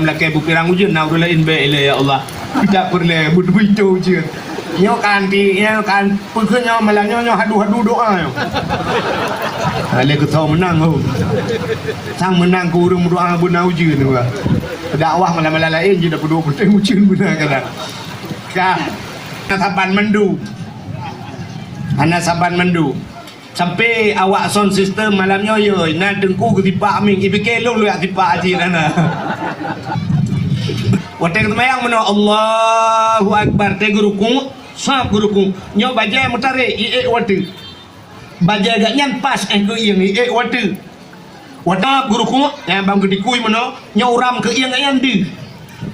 tam lakai bupirang ujun na urulain be ile ya Allah tidak perlu budu je nyo kanti nyo kan pukulnya malam nyo hadu doa yo ale ke tahu menang oh sang menang kurung doa buna ujun tu dakwah malam lain je dah berdoa penting ujun benar kan kah saban mendu anak saban mendu sampai awak sound system malamnya yo na dengku ke tipak aming ipike lu ak tipak aji nana wateng temayang meno Allahu akbar te guruku sap guruku nyo baja mutare watu baja gak nyan pas ke ieng watu wata guruku bang gedikui meno nyo uram ke ieng di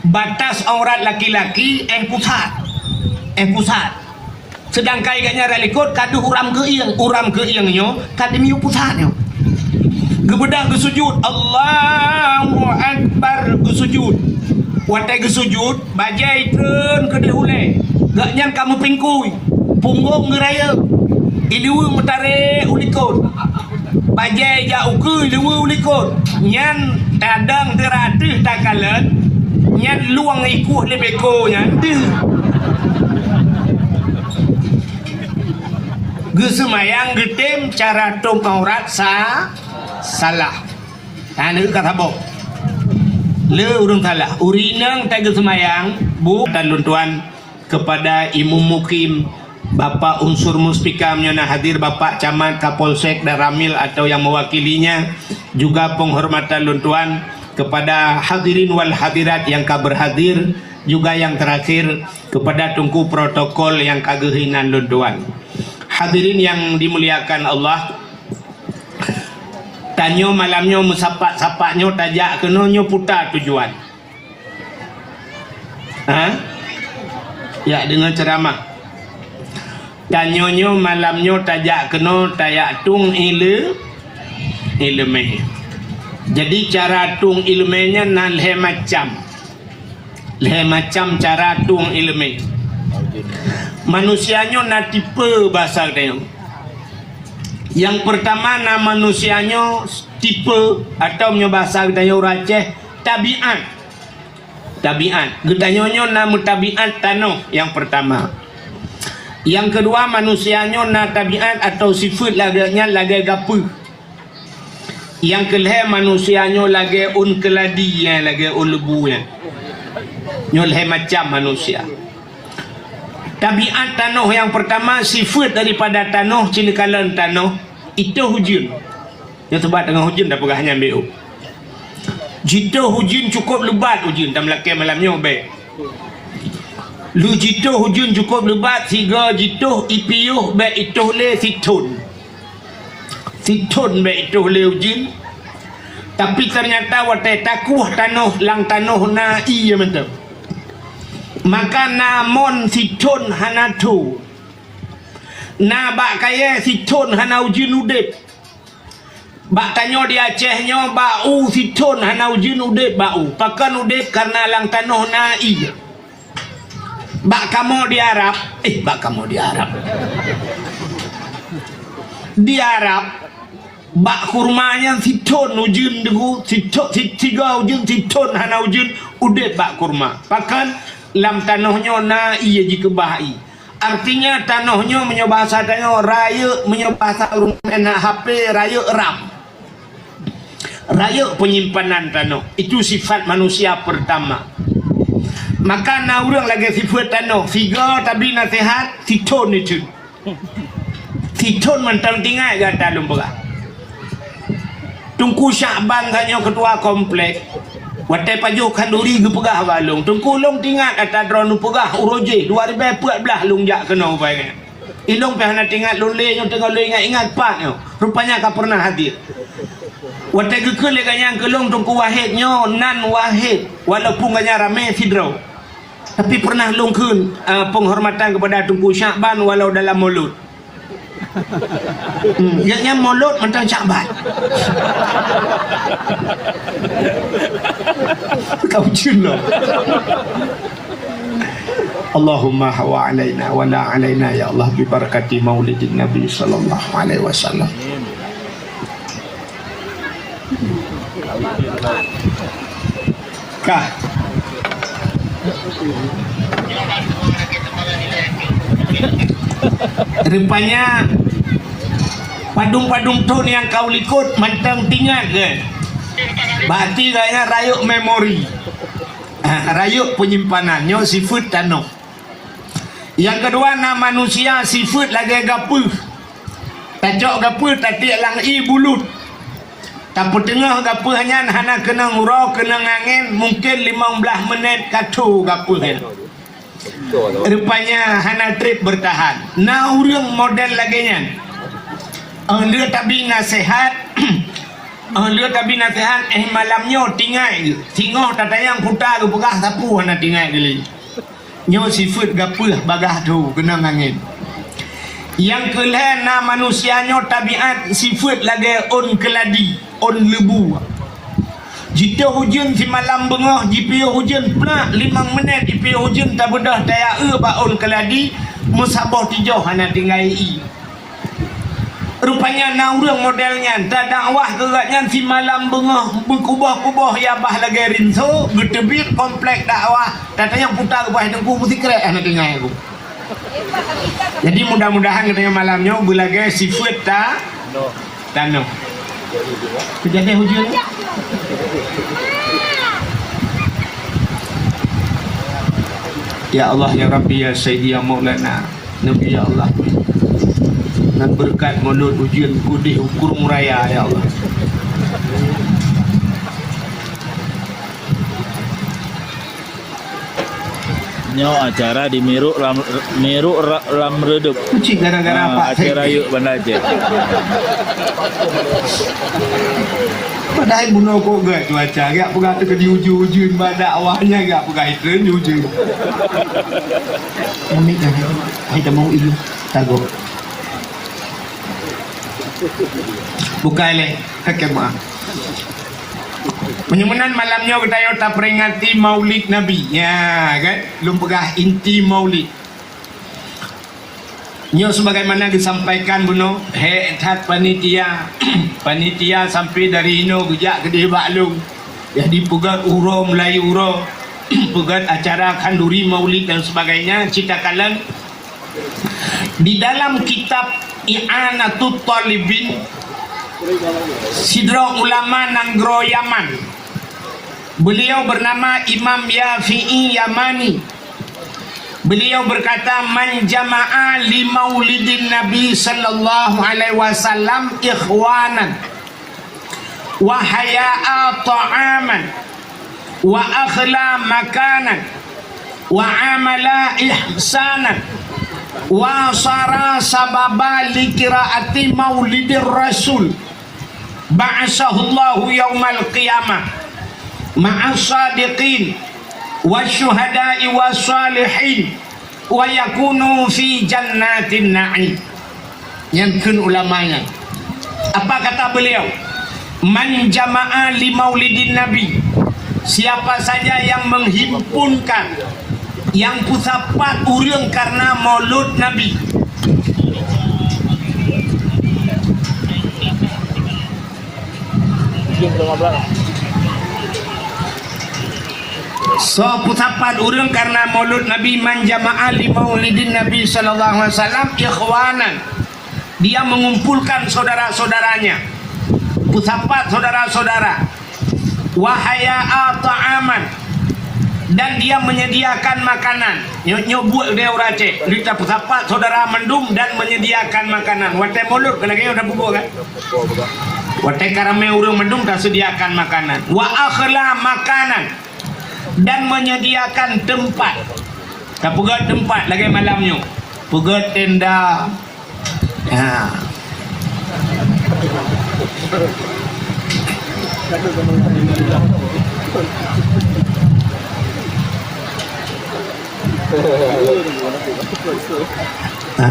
batas aurat laki-laki pusat sedang kai gaknya relikot kadu uram ke ieng nyo kadu miu pusat nyo gebedah gesujud Allahu akbar gesujud watai gesujud bajai tren ke dihule gaknya kamu pingkui punggung ngeraya ilu metare ulikot bajai jauh ke ilu ulikot nyan tadang teratih takalan nyan luang ikuh lebeko nyan gesemayang getem cara tung aurat salah anu kata bok le urung salah urinang tak gesemayang bu dan luntuan kepada imam mukim Bapak unsur muspika menyana hadir Bapak Camat Kapolsek dan Ramil atau yang mewakilinya juga penghormatan luntuan kepada hadirin wal hadirat yang berhadir juga yang terakhir kepada tungku protokol yang kagehinan luntuan. Hadirin yang dimuliakan Allah, tanyo malamnya musapak-sapaknya tajak kenonyo putar tujuan. Ya dengan ceramah. Tanyonyo malamnya tajak keno tayak tung ilme. Jadi cara tung ilmenya nan le macam cara tung ilme. Manusianya na tipe bahasa dia. Yang pertama na manusianya tipe atau punya bahasa dia Aceh tabiat. Gedanyonyo na mutabiat tanah yang pertama. Yang kedua manusianya na tabiat atau sifat laganya lagai gapu. Yang kelih manusianya lagai un keladi yang lagai un lebu yang. Nyoleh macam manusia. Tabiat tanah yang pertama sifat daripada tanah cinikalan tanah itu hujan. Yang sebab tengah hujan dah pegahnya ambil. Jika hujan cukup lebat hujan tak melakai malamnya baik. Lu jika hujan cukup lebat sehingga jika ipiuh baik itu le situn baik itu le hujan. Tapi ternyata watai takuh tanah lang tanah na iya mantap. Maka namon situn hanatu na bak kaya situn hanau jin udip bak tanyo di Acehnya bau situn hanau jin udip bau pakan udip karena lang tanah na iya bak kamu di Arab bak kurmanya situn ujin degu tiga ujin situn hanau jin udip bak kurma pakan lam tanahnya na iya jika bahai artinya tanahnya menyebahasa tanah raya menyebahasa rumah HP raya penyimpanan tanah itu sifat manusia pertama. Maka na orang lagi sifat tanah figa tapi nasihat situn itu situn mentang tinggal kata lumpur Tungku Syakban tanya ketua komplek watai paju kanduri ke pegah balung tungku long tinggal kata drone pegah uroje 2014 long jak kena upaya ilong pehana tinggal loleh yang tengah lo ingat pak nyo rupanya ka pernah hadir watai gekel leganya kelong tungku wahidnya nan wahid walaupun ganya rame sidro tapi pernah longkeun penghormatan kepada Tungku Syakban walau dalam mulut. Yang mulut macam Syakban. Kau cina. Allahumma wa alaina wa la alaina ya Allah bi barakati maulidin Nabi sallallahu alaihi wasallam. Kah rupanya padung-padung tu yang kau likut mantang tinggal ke berarti kayaknya rayuk memori, rayuk penyimpanannya sifat tanah. Yang kedua, na manusia sifat lagi gapuh tajok gapuh tatik lang i bulut tapi tengah gapuh hanya hana kena ngurau kena angin mungkin 15 minit katu gapuh kan. Rupanya hana trip bertahan. Nah urang model lagi nya. Dia tabi nasihat. Dia tabi nasihat malamnya tinggal. Tinggal tatayang putar ke pegah sapu hana tinggal geli. Nyo sifat gapuh bagah tu kena angin. Yang kelih na manusianya tabiat sifat lagi on keladi, on lebu. Jika hujan si malam bengah, jika hujan pelak 5 minit, jika hujan tak bedah daya baon keladi, musabah tijau hana tinggal i. Rupanya na urang modelnya, tak dakwah geraknya si malam bengah, berkubah-kubah ya bah lagi rinso, bertebit komplek dakwah, tatanya putar ke bawah dengku mesti kerek hana tinggal aku. Jadi mudah-mudahan katanya malamnya belaga sifat tanah. Kejadian hujan. Ya Allah ya Rabbi ya Sayyidi ya Maulana Nabi ya Allah, dan berkat mulut ujian kudih ukur muraya ya Allah. Nyo acara di Miru lam redup. Kucing gara-gara apa? Acara yuk Banda Aceh. Padahal bunuh kok gak cuaca gak pegah tu ke di ujung-ujung pada awalnya gak pegah itu di ujung. Kami kan kita mau ini tago. Bukan leh hakemah. Menyumenan malamnya kita tak peringati Maulid Nabi. Ya kan? Belum pegah inti Maulid. Nyo sebagaimana disampaikan buno, hat panitia panitia sampai dari Hino gejak ke Baklung. Jadi pegat uro Melayu uro, pegat acara kanduri Maulid dan sebagainya, cita kalan di dalam kitab I'anatut Talibin Sidra Ulama Nanggro Yaman. Beliau bernama Imam Yafi'i Yamani. Beliau berkata, man jama'a li maulidin Nabi sallallahu alaihi wasallam ikhwanan wa haya'a ta'aman wa akhla makanan wa amala ihsanan wa sara sababa li qiraati maulidir rasul ba'asahullahu yaumal qiyamah ma'as sadiqin wasyuhada'i wassalihin wa yakunu fi jannatin na'im. Yang kun ulamanya apa kata beliau? Man jama'a li maulidin Nabi, siapa saja yang menghimpunkan, yang pusapat urang karena maulud Nabi. So pusapat urang karena maulud Nabi, man jama'a li maulidin Nabi sallallahu alaihi wasallam ikhwanan, dia mengumpulkan saudara-saudaranya, pusapat saudara-saudara, wahaya'a ta'aman, dan dia menyediakan makanan. Nyobut dia orang Aceh, kita pusapat saudara mendum dan menyediakan makanan. Watai maulud kena kaya udah bubuk kan, watai karame urang mendum tak sediakan makanan. Wa akhla makanan, dan menyediakan tempat. Tak pegat tempat lagi malamnya, pegat tenda. Ya.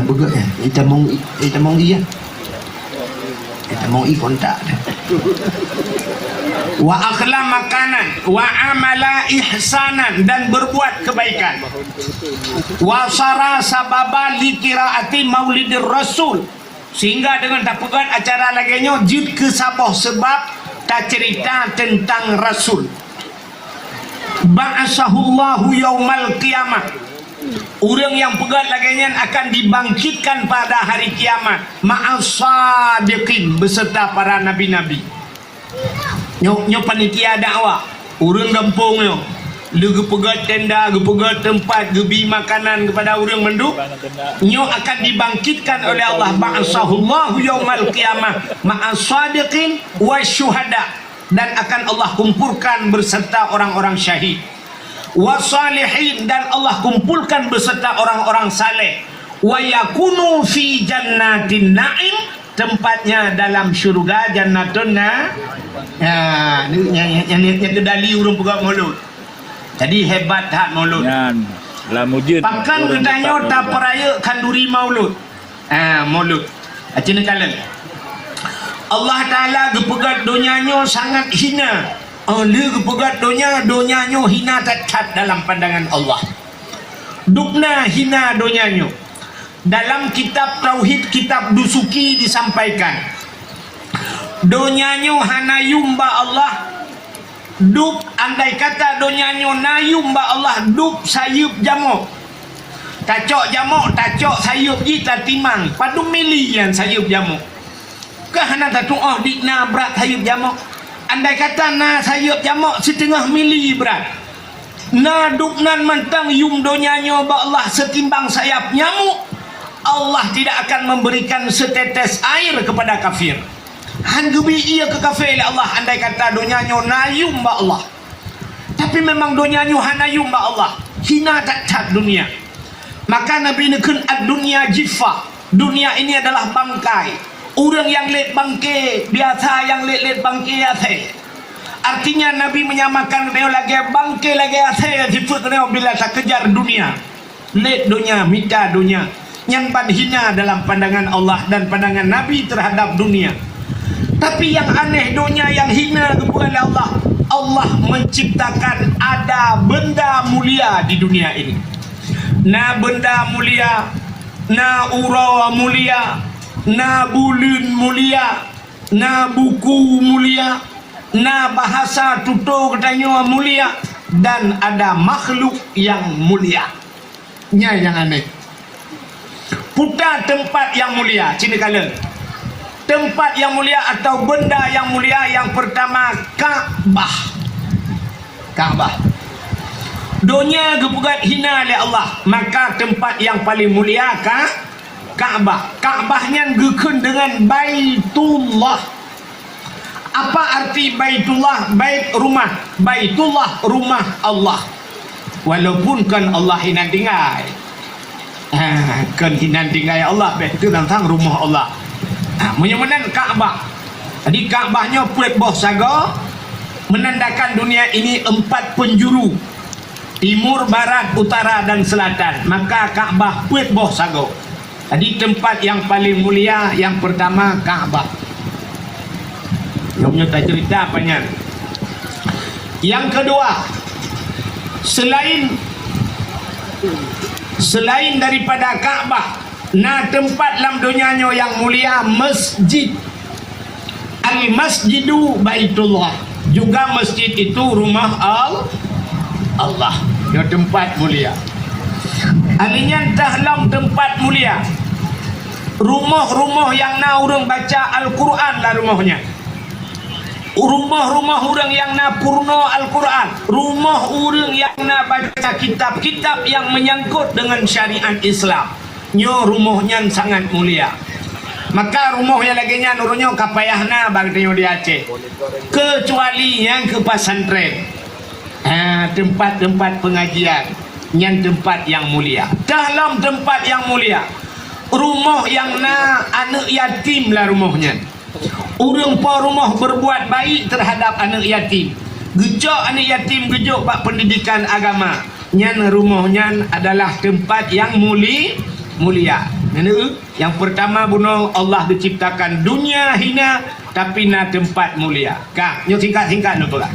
Pegat ya. Kita mau iya. Kita mau kontak. Wa akhla makanan wa amala ihsanan, dan berbuat kebaikan. Wa sara sababa li qiraati maulidir rasul, sehingga dengan tak pegat acara laginya jid ke sabah sebab tak cerita tentang rasul. ba'asahullahu yaumal qiyamah. Orang yang pegat laginya akan dibangkitkan pada hari kiamat ma'as-sadiqin, beserta para nabi-nabi. Nyo panitia dakwah, orang kampung nyo lu pegat tenda, pegat tempat, gebi makanan kepada orang menduk, nyo akan dibangkitkan oleh Allah ba'asahullahu yaumal qiyamah ma'as-sadiqin wasyuhada, dan akan Allah kumpulkan beserta orang-orang syahid, wasalihin, dan Allah kumpulkan beserta orang-orang saleh, wa yakunu fi jannatin na'im, tempatnya dalam syurga jannatun yang kedali urung pegat mulut. Jadi hebat hak mulut. Lamujud. Pakan kedanyo tak peraya kanduri maulud. Mulut. Acina kala. Allah Taala gepegat donyanya sangat hina. Dia gepegat donyanya hina tak dalam pandangan Allah. Dukna hina donyanya. Dalam kitab tauhid, kitab dusuki disampaikan, donyanya hanayum ba Allah dup, andai kata donyanya nayum ba Allah dup sayup jamuk, tacok jamuk, tacok sayup ji tatimang padu milian sayup jamuk kahana tatuah dikna berat sayup jamuk. Andai kata na sayup jamuk setengah mili berat, na duknan mentang yum donyanya ba Allah setimbang sayap nyamuk, Allah tidak akan memberikan setetes air kepada kafir. Hanggubi ia ke kafir Allah andai kata donyanya nayum ba Allah. Tapi memang donyanya hanayum ba Allah, hina tak dunia. Maka Nabi nekun ad-dunya jifa, dunia ini adalah bangkai. Orang yang let bangkai biasa, yang let bangkai ate. Artinya Nabi menyamakan dia lagi bangkai lagi ate jifut dia bila tak kejar dunia. Let dunia, minta dunia. Yang hina dalam pandangan Allah dan pandangan Nabi terhadap dunia. Tapi yang aneh, dunia yang hina kepada Allah. Allah menciptakan ada benda mulia di dunia ini. Na benda mulia, na ura mulia, na bulun mulia, na buku mulia, na bahasa tutur katanya mulia, dan ada makhluk yang mulia. Nya yang aneh. Putar tempat yang mulia, cina kala. Tempat yang mulia atau benda yang mulia yang pertama Kaabah. Kaabah. Dunia gepugat hina oleh Allah, maka tempat yang paling mulia Kaabah. Kaabahnya gekun dengan Baitullah. Apa arti Baitullah? Bait rumah. Baitullah rumah Allah. Walaupun kan Allah hina tinggal. Kan hina tinggal Allah, itu tentang rumah Allah. Menyamakan Kaabah. Jadi Kaabahnya pulet boh saga, menandakan dunia ini 4 penjuru, timur, barat, utara dan selatan. Maka Kaabah pulet boh saga. Jadi tempat yang paling mulia yang pertama Kaabah. Yang punya tak cerita apanya. Yang kedua, selain daripada Kaabah, nah tempat dalam dunianya yang mulia masjid. Al-masjidu Baitullah. Juga masjid itu rumah Allah. Dia tempat mulia. Artinya dalam tempat mulia, rumah-rumah yang nak orang baca Al-Quran lah rumahnya. Rumah-rumah orang yang nak purno Al-Quran, rumah orang yang nak baca kitab-kitab yang menyangkut dengan syariat Islam. Nyo rumahnya sangat mulia. Maka rumahnya lagi nya nurunyo kapayahna bagi di Aceh. Kecuali yang ke pesantren. Tempat-tempat pengajian, yang tempat yang mulia. Dalam tempat yang mulia, rumah yang na anak yatim lah rumahnya. Orang po rumah berbuat baik terhadap anak yatim. Gejok anak yatim, gejok bak pendidikan agama. Nyan rumahnya adalah tempat yang mulia. Yang pertama bunuh Allah diciptakan dunia hina tapi na tempat mulia. Kak, nyo singkat-singkat tu lah.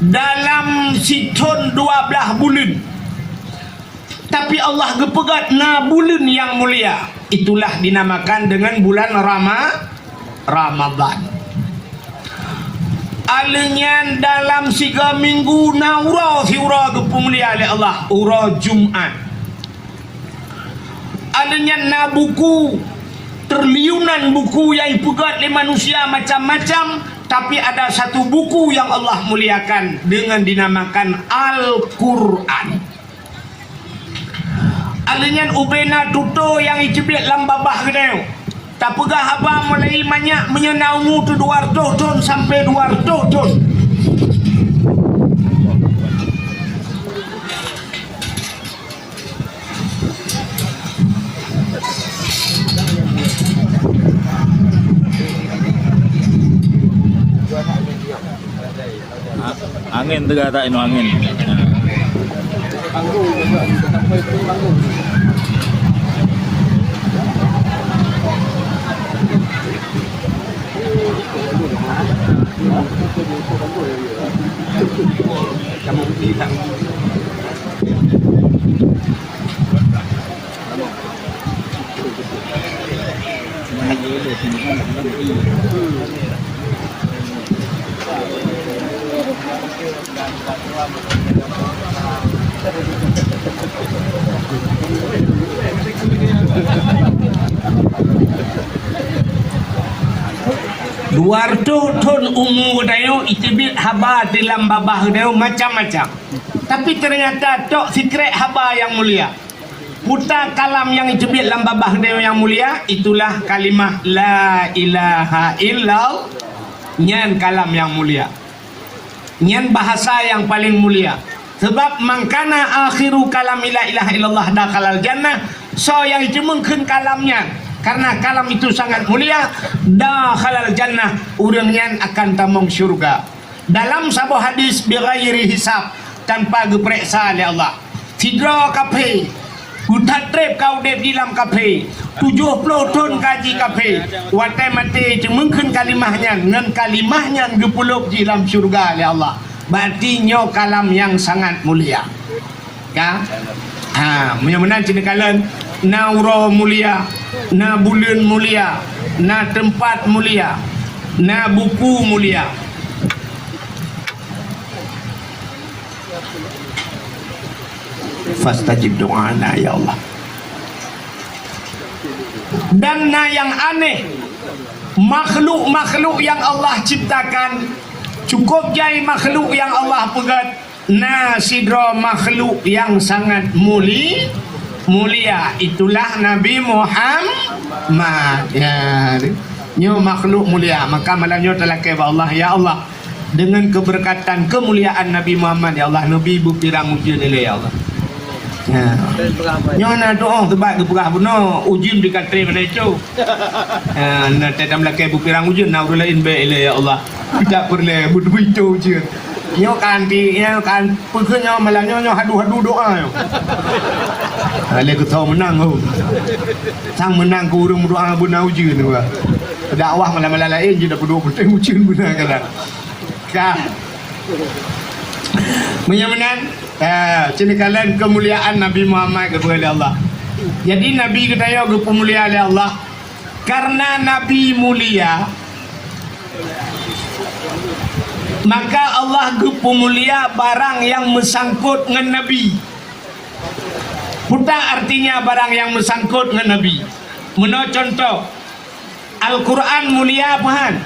Dalam situn 12 bulan, tapi Allah gepegat na bulan yang mulia. Itulah dinamakan dengan bulan Ramadan. Alanya dalam 3 minggu na ura si ura mulia oleh Allah, ura Jumaat. Alanya na buku triliunan buku yang dipegat oleh manusia macam-macam, tapi ada satu buku yang Allah muliakan dengan dinamakan Al-Quran. Alanya ubena tuto yang iceblik lambabah kedai. Tak pegah abang mulai banyak menyenaumu tu 200 ton sampai 200 ton. Angin tu kata ini angin. Duarto ton umur dayo itibit haba dalam babah dayo macam-macam. Tapi ternyata tok secret haba yang mulia. Putar kalam yang itibit dalam babah dayo yang mulia, itulah kalimah la ilaha illallah. Nyan kalam yang mulia. Nyan bahasa yang paling mulia. Sebab mangkana akhiru kalam la ilaha illallah dakhalal jannah. So yang itu mungkin kalamnya, karena kalam itu sangat mulia, dakhalal jannah, urangnya akan tamong syurga. Dalam sebuah hadis bighairi hisab, tanpa diperiksa oleh Allah. Sidra kafe, utatrep kau dep dalam kafe, 70 ton gaji kafe, watai mati itu mungkin kalimahnya, ngan kalimahnya gepuluk di dalam syurga oleh Allah. Berarti nyo kalam yang sangat mulia. Ya? Mudah-mudahan cina kalian na ura mulia, na bulan mulia, na tempat mulia, na buku mulia. Fastajib doana ya Allah. Dan na yang aneh, makhluk-makhluk yang Allah ciptakan, cukup jai makhluk yang Allah pegat, na sidra makhluk yang sangat mulia, itulah Nabi Muhammad. Ya, nyo makhluk mulia, maka malamnya telah keba Allah, ya Allah, dengan keberkatan kemuliaan Nabi Muhammad, ya Allah, Nabi bupirang ujian ini, ya Allah. Ya. Nyo na doa sebab keperah benar ujian dikatakan pada itu. Na dalam lakai bupirang ujian na urulain be ya Allah. Tidak perlu butuh itu ujian. Nyo kan pukulnya malamnya nyo hadu doa yo. Ale ke tahu menang oh. Sang menang ke urang doa benar ujian tu. Dakwah malam-malam lain je dah berdua penting ujian benar kan. Kah. Menang. Cina kalian kemuliaan Nabi Muhammad kepada Allah. Jadi Nabi kita kemuliaan oleh Allah. Karena Nabi mulia, maka Allah kemulia barang yang mesangkut dengan Nabi. Puta artinya barang yang mesangkut dengan Nabi. Menurut contoh, Al-Quran mulia apa?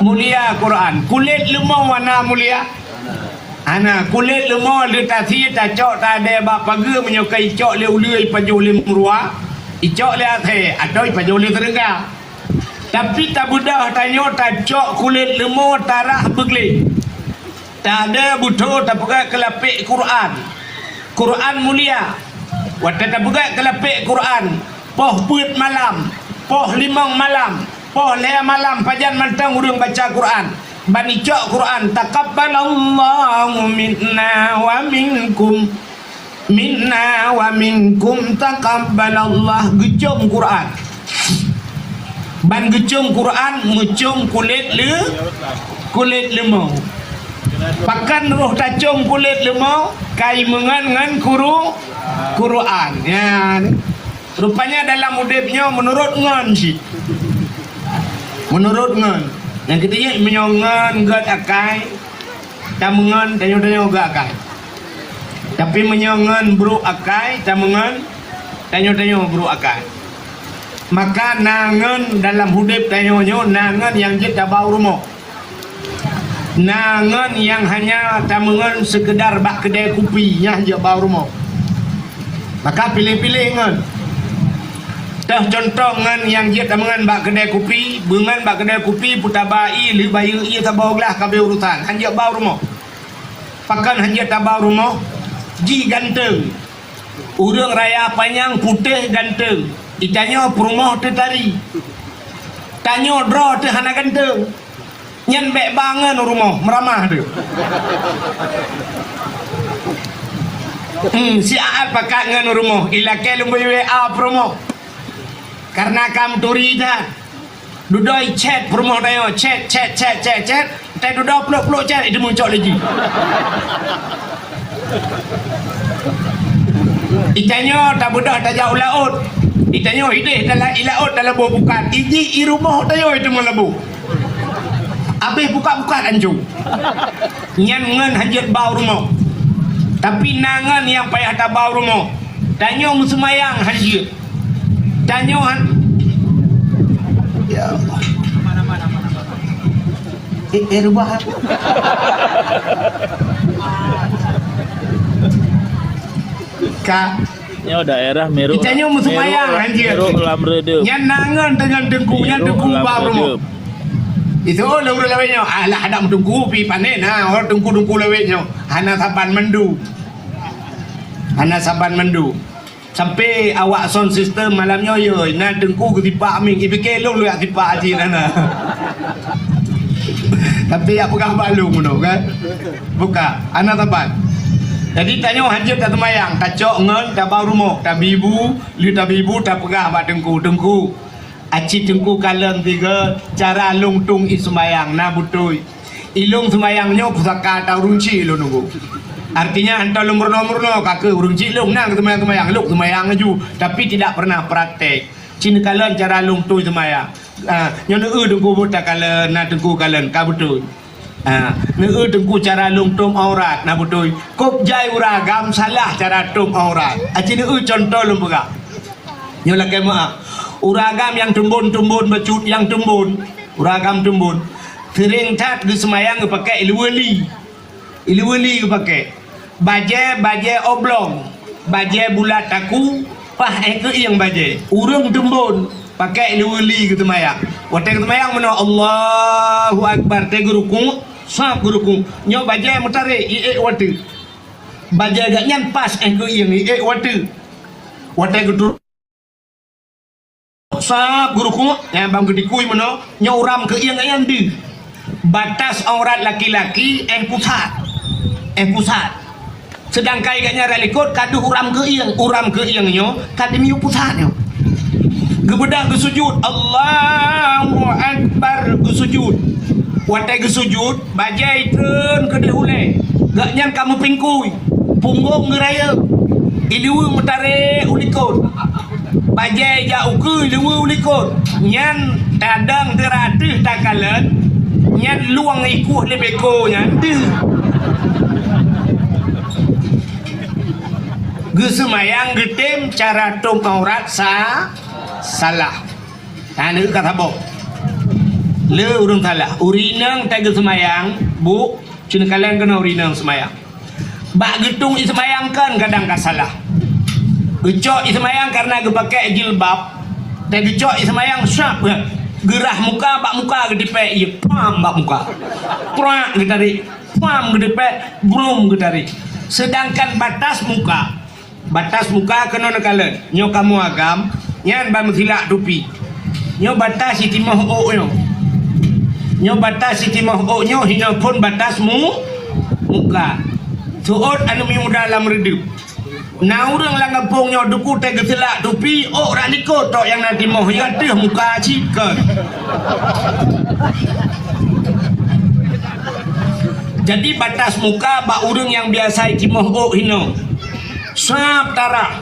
Mulia Quran. Kulit lemah warna mulia. Ana kulit lemah letak si tak cok tak ada bapa ge menyukai cok le ulai pajuli murua, icok le athe atau pajuli terengga. Tapi tak budah tanya tak cok kulit lemah tarah begli. Tak ada butuh tak buka kelapik Quran. Quran mulia. Waktu tak buka kelapik Quran, poh puit malam, poh limang malam, poh le malam pajan mantang urang baca Quran. Bani cok Quran, taqabbalallahu minna wa minkum taqabbalallah. Gecum Quran, ban gecum Quran mecum kulit lemau. Pakan roh tacung kulit lemau kai mengan Quran. Ya, rupanya dalam udipnya menurut ngan. Yang ketiga menyongan gad akai, tamungan tanyo gad akai. Tapi menyongan bro akai, tamungan tanyo bro akai. Maka nangan dalam hidup tanyo nangan yang kita bau rumah. Nangan yang hanya tamungan sekedar bak kedai kopi nya je bau rumah. Maka pilih-pilih ngan. Dah contoh ngan yang dia tamungan bak kedai kopi, bengan bak kedai kopi putabai li bayu ia tabau lah kabeh urusan. Hanya bau rumah. Pakan hanya tabau rumah ji ganteng. Urang raya panjang putih ganteng. Itanya perumah tertari. Tanyo draw tu hana ganteng. Nyan bek bangan rumah meramah tu. Si Aat pakat ngan rumah. Ilake lumbai WA promo. Karena kamu turi dah. Dudoi chat promo tayo. Chat. Tai dudoi peluk chat itu muncul lagi. Itanya tak budak tak jauh laut. Itanya ideh dalam ilaut dalam bukan. Iji rumah tayo itu melebu. Habis buka-buka anjung. Nyan ngan hajat bau rumah. Tapi nangan yang payah tak bau rumah. Tanyo semayang hajat. Tanyo ya Allah. Rubah. Kak Nyo daerah Meru. Itanya semayang hajat. Meru Lamredo. Nyan nangan dengan dengkunya dengku bau rumah. Itu lewat lewatnya, alah ada tunggu pi panen, orang tunggu lewatnya, hana saban mendu, sampai awak sound system malamnya yo, na tunggu ketipak ming, ipike lu ketipak aji nana. Tapi apa kah balung no kan? Buka, hana saban. Jadi tanya hajat tak temayang, tak cok ngen, tak bau rumah, tak bibu, tak pegah bak tengku. Aci tengku kalang tiga cara lungtung ismayang na butui. Ilung semayangnya pusaka atau runci lo nunggu. Artinya hantar lu murno kakek runci lung nang semayang luk semayang aju tapi tidak pernah praktek. Cina kalang cara lungtung semayang. Nyono tengku buta kalang na tengku kalang kabutui. Tengku cara lungtung aurat na butui. Kop jai uragam salah cara tung aurat. Aci contoh lumbuga. Nyola kema uragam yang tumbun becut yang tumbun uragam tumbun sering tat di semayang pakai iluweli pakai baje oblong baje bulat aku pah ke yang baje urung tumbun pakai iluweli ke semayang waktu semayang mana Allahu Akbar te guruku sap guruku nyo baje mutare waktu baje gak nyan pas ke yang waktu guruku sab guruku yang bang gedikui mana nyauram ke yang di batas aurat laki-laki pusat sedangkan iganya relikot kadu uram ke iangnya kadu miu pusatnya gebedah ke sujud Allahu Akbar ke sujud watai ke sujud bajai tren ke dihule gak nyan kamu pingkui punggung ngeraya iliwu metare ulikot bajai jauh ke lewu ulikot nyan tadang teratih takalan nyan luang ikuh lebeko nyan tu gesemayang getem cara tung aurat salah tanda kata bok le urung salah urinang tak gesemayang bu cina kalian kena urinang semayang bak getung semayang kan kadang kasalah gecok ismayang karena pakai jilbab dan gecok ismayang syap gerah muka bak muka gedepek iya pam bak muka prak gedari pam gedepek brum gedari sedangkan batas muka kena nekalan nyo kamu agam nyan bam silak tupi nyo batas itimah nyo batas itimah nyo hingga pun batas muka suot anu mi dalam redup. Nah orang lah ngepungnya duku tega selak tupi orang dikot tok yang nanti mau ya deh muka cikan. Jadi batas muka bak urang yang biasa ikimoh hino. Sap darah.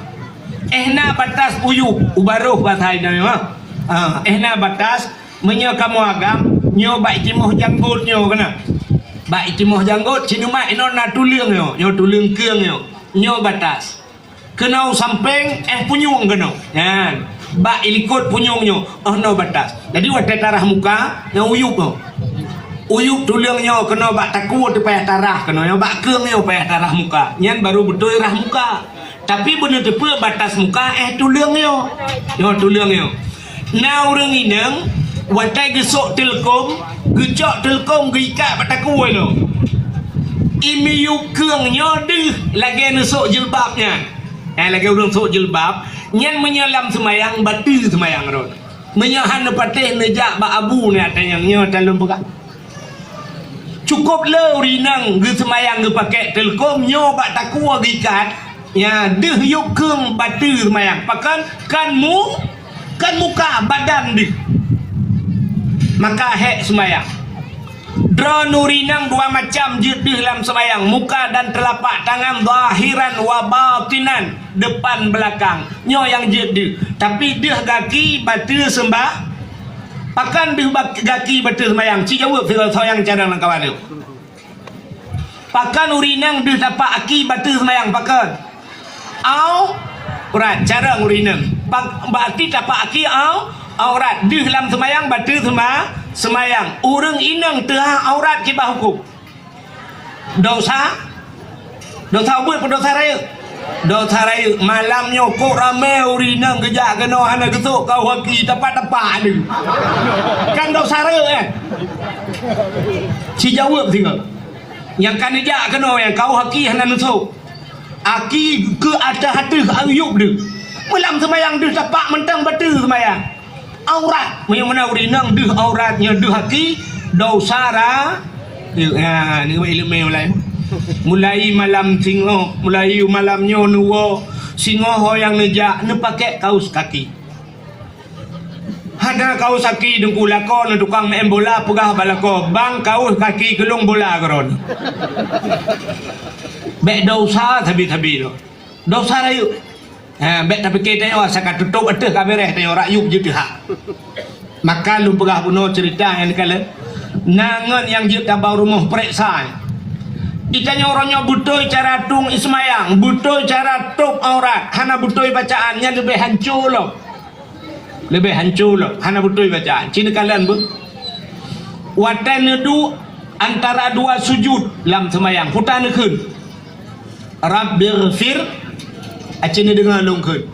Ehna batas uyuk ubaruh bahasa Indonesia. Ehna batas menyo kamu agam nyo baik timoh janggut nyo kena baik timoh janggut sini mak ino na tuliang nyo tuliang keung nyo batas kena samping punyung kena kan bak ilikut punyung nyo no batas jadi wadah tarah muka yang uyuk nyo uyuk tuliang nyo kena bak taku tu payah tarah kena nyo bak keung nyo payah tarah muka nyan baru betul rah muka tapi bener tepe batas muka tuliang nyo tuliang nyo na urang inang watai gesok telkom gecok telkom gikat bataku lo imiyu keungnya deh lagi nusuk jilbabnya lagi urang sok jilbab nyan menyelam semayang batu semayang ron menyahan patih nejak ba abu ni atanya nya dalam buka cukup le urinang ge semayang ge pakai telkom nyo bak taku gikat ya deh yuk keung batu semayang pakan kan muka badan deh maka hek semayang Dra nurinang dua macam jedih dalam semayang muka dan telapak tangan zahiran wa batinan depan belakang nyo yang jedih tapi dia gaki batu sembah pakan dia gaki batu semayang ci jawab sayang cadang lang kawan dia pakan urinang dia tapak aki batu semayang pakan au berat cara urinang berarti tapak aki au aurat di dalam semayang batu semayang urang inang tengah aurat kibah hukum dosa buat dosa raya malamnya kok ramai urinang kejak kena hana ketuk kau haki tepat-tepat ni kan dosa raya si jawab tinggal yang kan kejak kena yang kau haki hana nusuk aki ke atas hati ke ayub dia malam semayang dia tepat mentang batu semayang aurat yang mana urinang deh auratnya deh haki dosa ra ni ilmu mulai malam singo mulai malamnya nuwo singo yang nejak ne pakai kaos kaki ada kaos kaki dengku lakon tukang main bola pegah balako bang kaos kaki gelung bola geron bek dosa tabi-tabi dosa rayu bet tapi kita yo sakat tutup ada kamera tanya rakyuk je dah maka lu pegah buno cerita yang kala nangan yang je tabau rumah periksa ditanya orangnya butuh cara tung ismayang butuh cara tup aurat hana butuh bacaannya lebih hancur loh hana butuh bacaan cina kalian bu watan nedu antara dua sujud dalam semayang hutan nekeun Rabbirfir acini dengar lungkut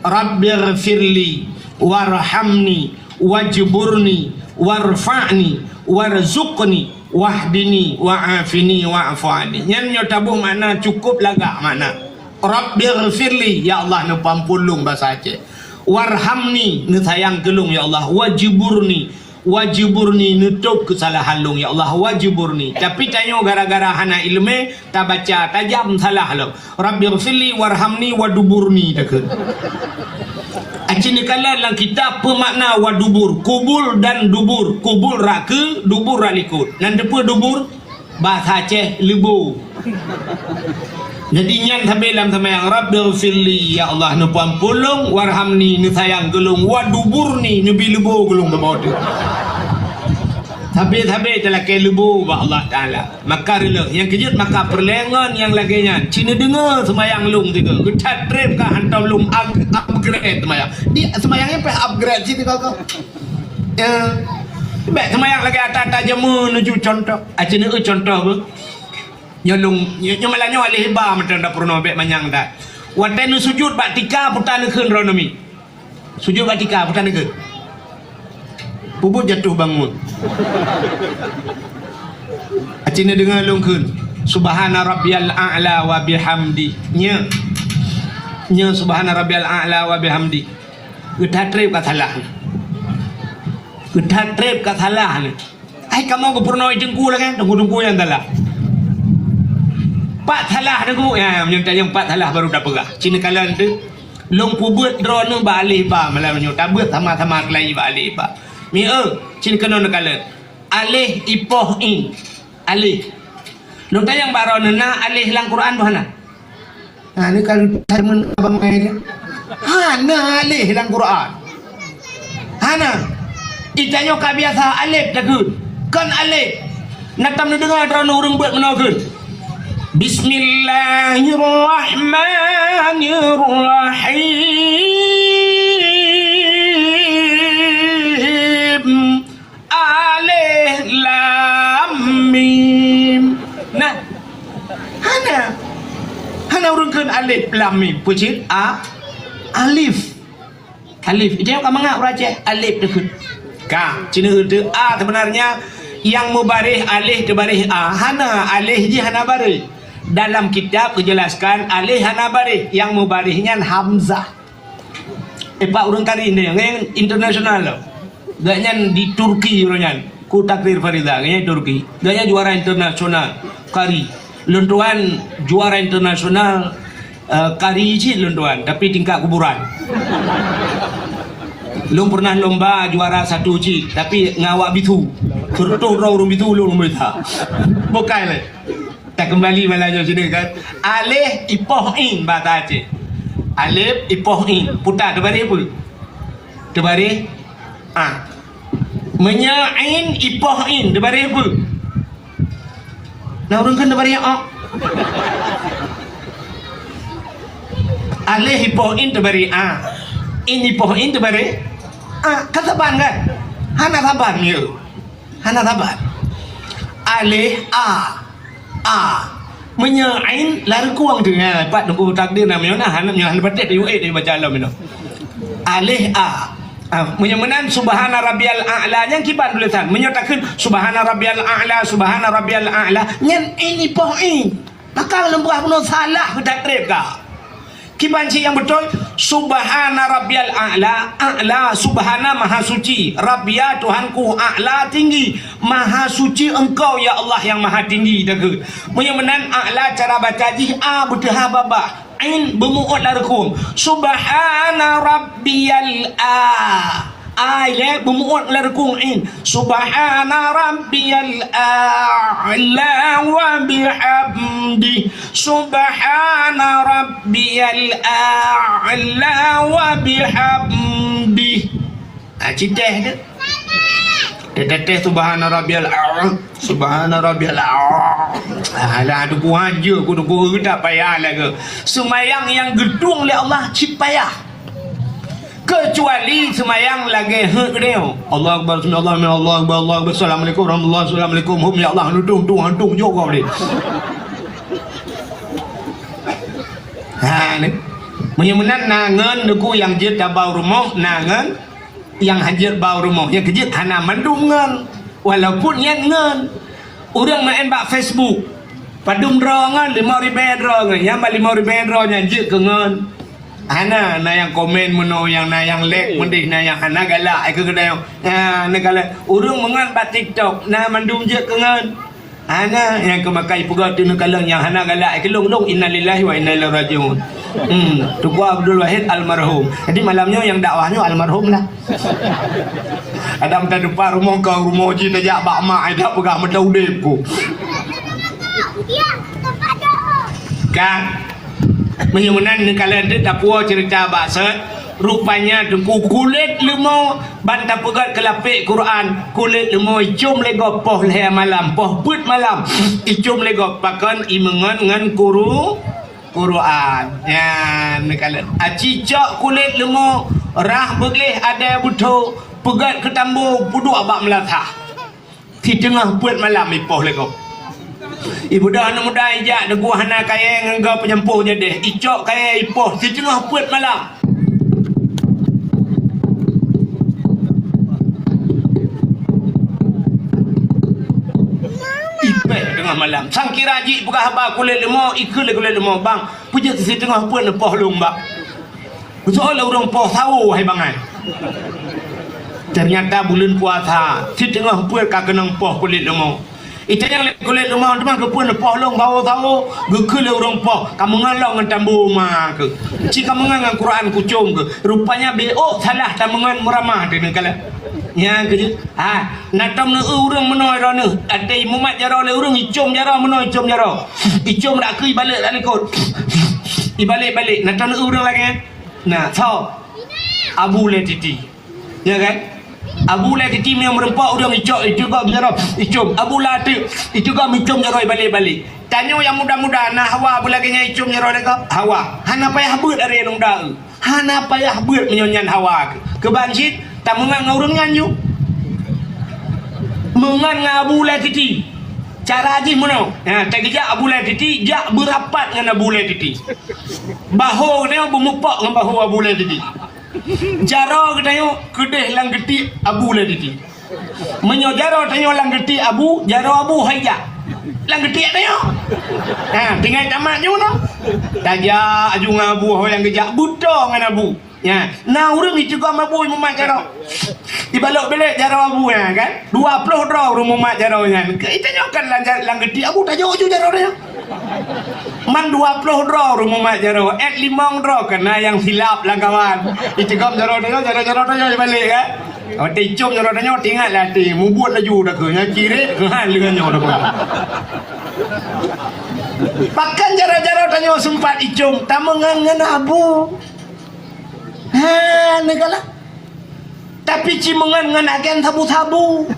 Rabbirfirli warhamni wajburni warfa'ni warzuqni wahdini wa'afini wa'afani nyanyo tabuh mana cukup lagak mana Rabbirfirli ya Allah nu pampulung bahasa Aceh warhamni nu sayang gelung ya Allah wajiburni nutup kesalahan lung ya Allah wajiburni tapi tanya gara-gara hana ilmu tak baca tajam salah lo Rabbighfirli warhamni waduburni dekat acini kalian dalam kitab pemakna wadubur kubul dan dubur kubul rake dubur ralikut nan depa dubur bahasa Aceh lebu jadi nyan sampai dalam semayang Rabbighfirli ya Allah nu pampulung warhamni nu sayang gelung waduburni nu bilebu gelung bawah tu tapi telah ke lebu ba Allah Taala maka rela yang kejut maka perlengan yang laginya cina dengar semayang lung tiga getat trip ka hantam lung upgrade semayang dia semayangnya pe upgrade situ kau baik semayang lagi atas jemu menuju contoh acina contoh bu nyolong nyomalanyo alih ba macam dak pernah bet manyang dak waten sujud batika putan keun ronomi sujud batika putan keun bubut jatuh bangun acina dengar longkeun subhana rabbiyal a'la wa bihamdi nya subhana rabbiyal a'la wa bihamdi getatrep ka salah ni ai kamu ko pernah jengku lah kan tunggu yang dalah Pak salah aku yang tanya empat salah baru dah pegah cina kalian tu long pubut drone balik ba malam nyo tabut sama-sama kelai balik ba mi cina kena kalian alih ipoh in alih long tanya baron na alih lang Quran bahana ni kalau temen abang mai dia hana alih lang Quran hana itanya ka biasa alif takut kan alif natam ni dengar terana urang buat menakeun Bismillahirrahmanirrahim alif lam mim nah hana urang keun alif lam mim pucit alif itu yang kamu ngak raja alif dekat ka cina itu sebenarnya yang mubarih alif tebarih hana alif je hana barih dalam kitab dijelaskan alif hana barih yang mubarihnya hamzah pak urang kari ini yang internasional loh gaknya di Turki orangnya ku takdir Farida gaknya Turki gaknya juara internasional kari luntuan juara internasional kari je luntuan tapi tingkat kuburan Lung pernah lomba juara 1 cik tapi ngawak bitu tertung orang bitu lung tak bukan le tak kembali malahnya sini kan alif ipoh in bahasa Aceh alif ipoh in putar terbalik apa terbalik menyain ipoh in terbalik apa nah orang kan terbalik alif ipoh in terbalik ini ipoh in terbalik kataban kan hana taban ya hana taban alih menyain lari kuang dengan pat nunggu takdir namanya nah hana nyahan batet di UAE dia baca alam itu alih menyamanan subhana rabbiyal a'la yang kiban tulisan menyatakan subhana rabbiyal a'la nyen ini ipoh in maka lembah penuh salah ke takdir kah kibanci yang betul subhana rabbiyal a'la subhana maha suci rabbia Tuhanku a'la tinggi maha suci engkau ya Allah yang maha tinggi daga menyamanan a'la cara baca jih betul hababa ain bermuut larkum subhana rabbiyal ayat bermuut larkum ain subhana rabbiyal a'la wa bihamdi subhana rabbiyal a'la wa bihamdi citeh dia teteh subhana rabbiyal alah ada buah je aku tunggu tak payah lah ke semayang yang gedung oleh Allah cip payah kecuali semayang lagi dia Allah akbar Allah akbar assalamualaikum warahmatullahi wabarakatuh hum ya Allah nutung juga boleh ni menyemenan nangan nuku yang jid tabau rumah nangan yang hajir bau rumah yang kejit hana mandungan walaupun yang ngan orang main bak Facebook padum rongan 5,000 rongan yang 5,000 rongan jid ke ngan hana na yang komen meno yang na yang like mendih na yang hana galak ke kedai na galak urang mengan bak TikTok na mandum je ke ngan hana yang kemakai pegat tu kalang yang hana galak ke long innalillahi wa inna ilaihi rajiun Tuku Abdul Wahid almarhum jadi malamnya yang dakwahnya almarhum lah ada minta depan rumah kau rumah je tajak bak mak ada pegah medau depo kan menyamanan kalian tu tak puas cerita bahasa rupanya dengku kulit lemau bantah pegat kelapik Quran kulit lemau icum lego poh leh malam poh put malam icum lego pakan imengan ngan Quran ya kalian cicak kulit lemau rah begleh ada butuh pegat ke tambu puduk abak melatah di tengah put malam ipoh lego ibu dah anak muda ijak deku hana kaya ngangga penyempuh jadi icok kaya ipoh di tengah put malam ipet tengah malam sang kiraji buka haba kulit lemau ikul kulit lemau bang puja di tengah put lepoh lomba betul orang poh tahu hai bangai ternyata bulan puasa di tengah put kakenang poh kulit lemau itu yang kulit rumah teman ke pun lepoh long bawa tahu gekul orang poh kamu ngalong dengan tambu rumah ke jika mengangan Quran kucung ke rupanya salah tamungan meramah dengan kala nya ke natam ne urang menoi rana ada Muhammad jara le urang icum jara menoi icum jara icum dak ke balik dak lekot ibalik natam ne urang lagi nah so Abu le titi ya kan Abu lah kecil yang merempak orang icok itu juga berjarah icum. Abu lah tu itu juga micum jaroi balik-balik. Tanya yang muda-muda nah Hawa pula kena icum jaroi dekat Hawa. Hana payah beut dari nong dah. Hana payah beut menyonyan Hawa. Kebanjit tak mengang orang nganju. Mengan Abu lah kecil. Cara aji mana? Ha, tak kejap Abu Lai Titi, jak berapat dengan Abu Lai Titi. Bahu dia bermupak dengan bahu Abu Lai Titi. Jara katanya kedeh lang geti Abu Lai Titi. Menyo jara tanya lang geti Abu, jara Abu haijak. Lang geti tanya. Ha, tinggal tamat je mana? Tajak aju dengan Abu yang kejak buta dengan Abu. Ya, nah orang itu juga Abu Muhammad jara. Dibalok belik jara Abu ya kan 20 draw rumah jara kan kita nyokan lang gede Abu tak jauh jara dia man 20 draw rumah jara 5 draw kena yang silap lah kawan dicegam jara dia balik kan oh ticum jara dia tinggal lah ti mu buat laju dah ke nya kiri han lengannya dah bahkan jara-jara tanya sempat icum tak mengangan Abu ha negala. Tapi cimengan dengan agen tabu-tabu.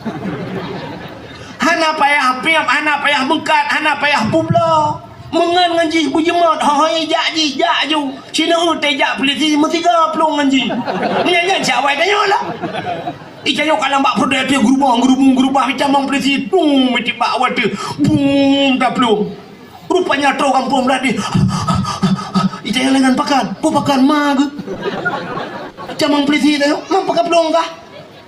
Hana payah piam, hana payah bengkat, hana payah publa. Mengan ngaji bujemat, hoi jak ji, jak ju. Cina tejak polisi 30 ngaji. Menyanyi cawai tanya lah. Ikanyo kalau mbak perdaya dia gerubah macam bang polisi. Bum, tiba awal tu. Bum, tak pelung. Rupanya tau kampung berada. Ikanyo lengan pakan. Pu pakan mag. Macam polisi tu, mang pakai pelong kah?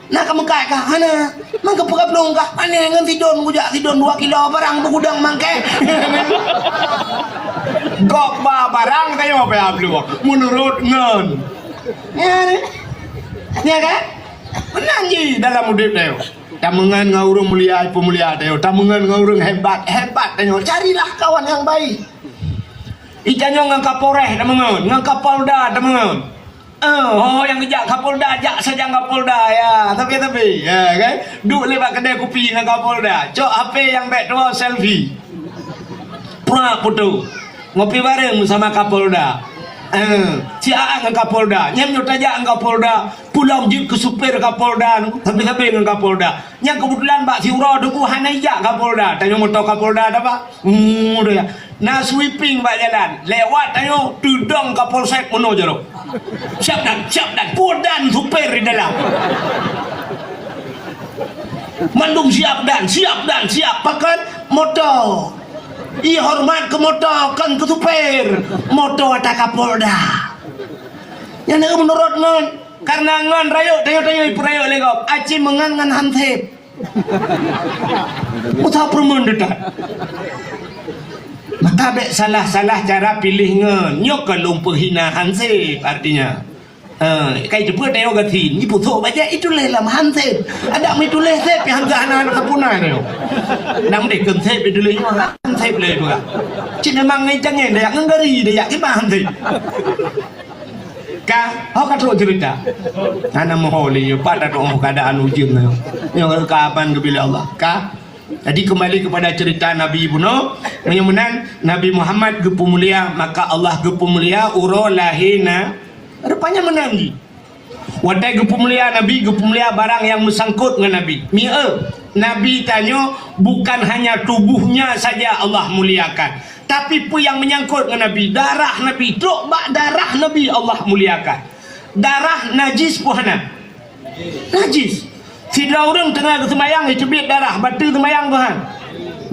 Nak kamu kaya kah? Hana, mang pakai pelong kah? Ane ngan tidon gujak tidon 2 kilo barang bergudang mangke. Gok ba barang tayo pa ablu. Menurut ngan. Ya kan? Menanji dalam hidup tayo. Tamungan ngurung mulia pemulia tayo. Tamungan ngurung hebat tayo. Carilah kawan yang baik. Ikanyo ngan Kapolres tamungan, ngan Kapolda tamungan. Oh yang kejak Kapolda ajak saja Kapolda ya tapi ya kan duk lewat kedai kopi dengan Kapolda cok HP yang back tua selfie pernah foto ngopi bareng sama Kapolda si Aan dengan Kapolda nyam nyot ajak dengan Kapolda pulang jeep ke supir Kapolda tapi dengan Kapolda yang kebetulan Mbak Siura duku hana ajak Kapolda tanya motor Kapolda ada pak dia nah sweeping Mbak jalan lewat tanya tudong Kapolsek mono jero siap dan podan supir di dalam mandung siap pakai motor hormat ke motor kan ke supir motor ada Kapolda yang nak menurut ngan karena ngan rayuk tanya ibu rayuk legok aci mengan ngan hantep utah permen dekat maka bek salah cara pilih ngan nyok ke lumpur hina hansip artinya kai jeput teo gatin ni putu baca itu lelam hansip ada mi tulis sep yang anak kapuna ni nang dek kensep itu le hansip le juga cina mang ngai jangan dia ngari dia ke hansip ka ho ka tro cerita ana moholi pada dong keadaan ujian yang kapan ke bila Allah ka. Jadi kembali kepada cerita Nabi Ibnu menyemenan Nabi Muhammad gepumulia maka Allah gepumulia uro lahina rupanya menanggi wadai gepumulia Nabi gepumulia barang yang mesangkut dengan Nabi Nabi tanya bukan hanya tubuhnya saja Allah muliakan tapi pun yang menyangkut dengan Nabi darah Nabi truk bak darah Nabi Allah muliakan darah najis puhana najis tidak orang tengah semayang cebit darah batu semayang Tuhan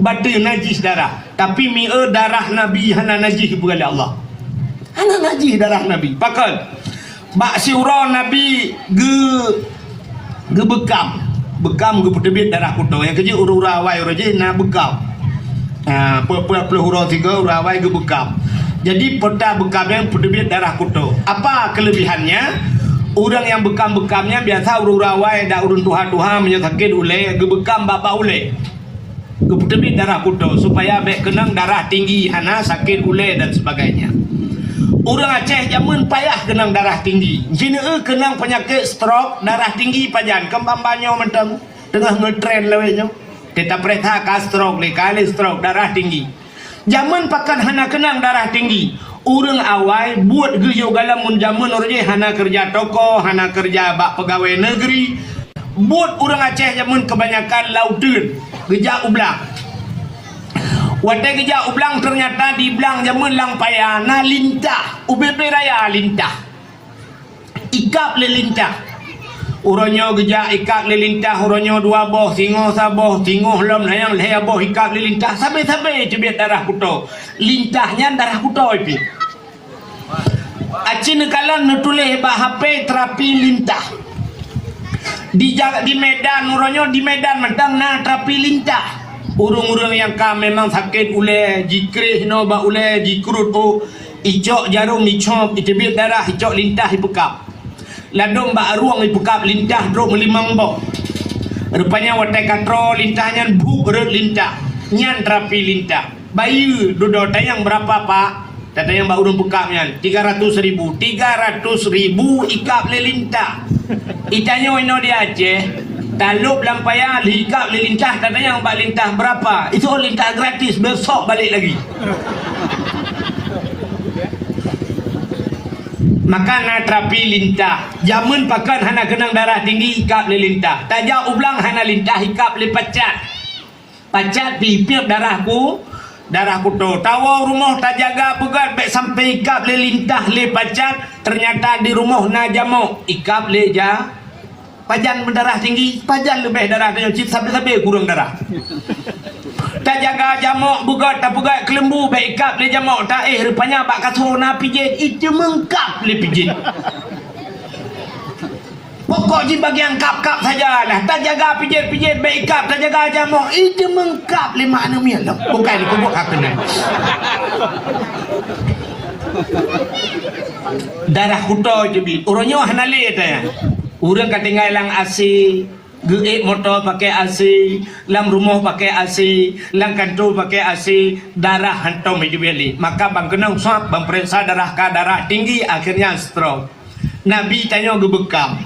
batu najis darah tapi darah Nabi hana najis bukan Allah hana najis darah Nabi pakal bak siura Nabi ge bekam ge putebit darah kuto yang kerja ura-ura awai uraje na bekam peluk ura 3 ura awai ge bekam jadi peta bekam yang putebit darah kuto apa kelebihannya. Orang yang bekam-bekamnya biasa urawai dak urun tuha-tuha menyakit ule gebekam bapa ule. Gebutebit darah kudo supaya bek kenang darah tinggi hana sakit ule dan sebagainya. Orang Aceh zaman payah kenang darah tinggi. Jina kenang penyakit stroke darah tinggi pajan kembambanyo mentang tengah ngetren lewenya. Kita perintah ka stroke le kali stroke darah tinggi. Zaman pakan hana kenang darah tinggi. Orang awal buat geyo galam mun jaman orje hana kerja toko hana kerja bak pegawai negeri But orang Aceh zaman kebanyakan lautun, gejak ublang. Wadah gejak ublang ternyata di belang zaman lang payah na lintah, UBP raya lintah. Ikap le lintah. Uronyo gejak ikap le lintah, uronyo dua boh, tingoh saboh, tingoh lom layang leher boh ikap le lintah. Sampai-sampai cebiat darah kuto. Lintahnya darah kuto ipi. Acin kalan nutulis bah HP terapi lintah. Di Medan uronyo di Medan mentang na terapi lintah. Urung-urung yang memang sakit ule jikrih no ba ule jikrut o icok jarum icok icebit darah icok lintah ipekap. Ladong ba ruang ipekap lintah drop melimang boh. Rupanya watai katro lintahnya buk berat lintah. Nyan terapi lintah. Bayu duduk tayang berapa pak? Tayang ba urung pekapnya 300.000. 300.000 ikap le lintah. Itanya ino di Aceh. Talup lampaya hikap le lintah tanya yang bak lintah berapa? Itu lintah gratis, besok balik lagi. Maka na terapi lintah. Jamun pakan hana kenang darah tinggi hikap le lintah. Tajak ublang hana lintah hikap le pacat. Pacat pipiap darahku. Darahku tu. Tawa rumah tak jaga pegat baik sampai hikap le lintah le pacat. Ternyata di rumah na jamuk hikap le ja. Pajan berdarah tinggi, pajan lebih darah dengan cip sampai-sampai kurang darah. Tak jaga jamuk bugat tak pegat kelembu baik kap le jamuk tak rupanya bak kasur na pijit itu mengkap le pijit. Pokok di bagian kap-kap sajalah. Tak jaga pijit-pijit baik kap, tak jaga jamuk itu mengkap le makna mian. Bukan kubuk hak kena. Darah kuto je bi. Orangnya hanale tanya. Orang ketinggalan lang AC, geek motor pakai AC, lam rumah pakai AC, lam kantor pakai AC, darah hantam meja beli. Maka bang kenang swab, bang periksa darah ka darah tinggi, akhirnya stroke. Nabi tanya gebekam.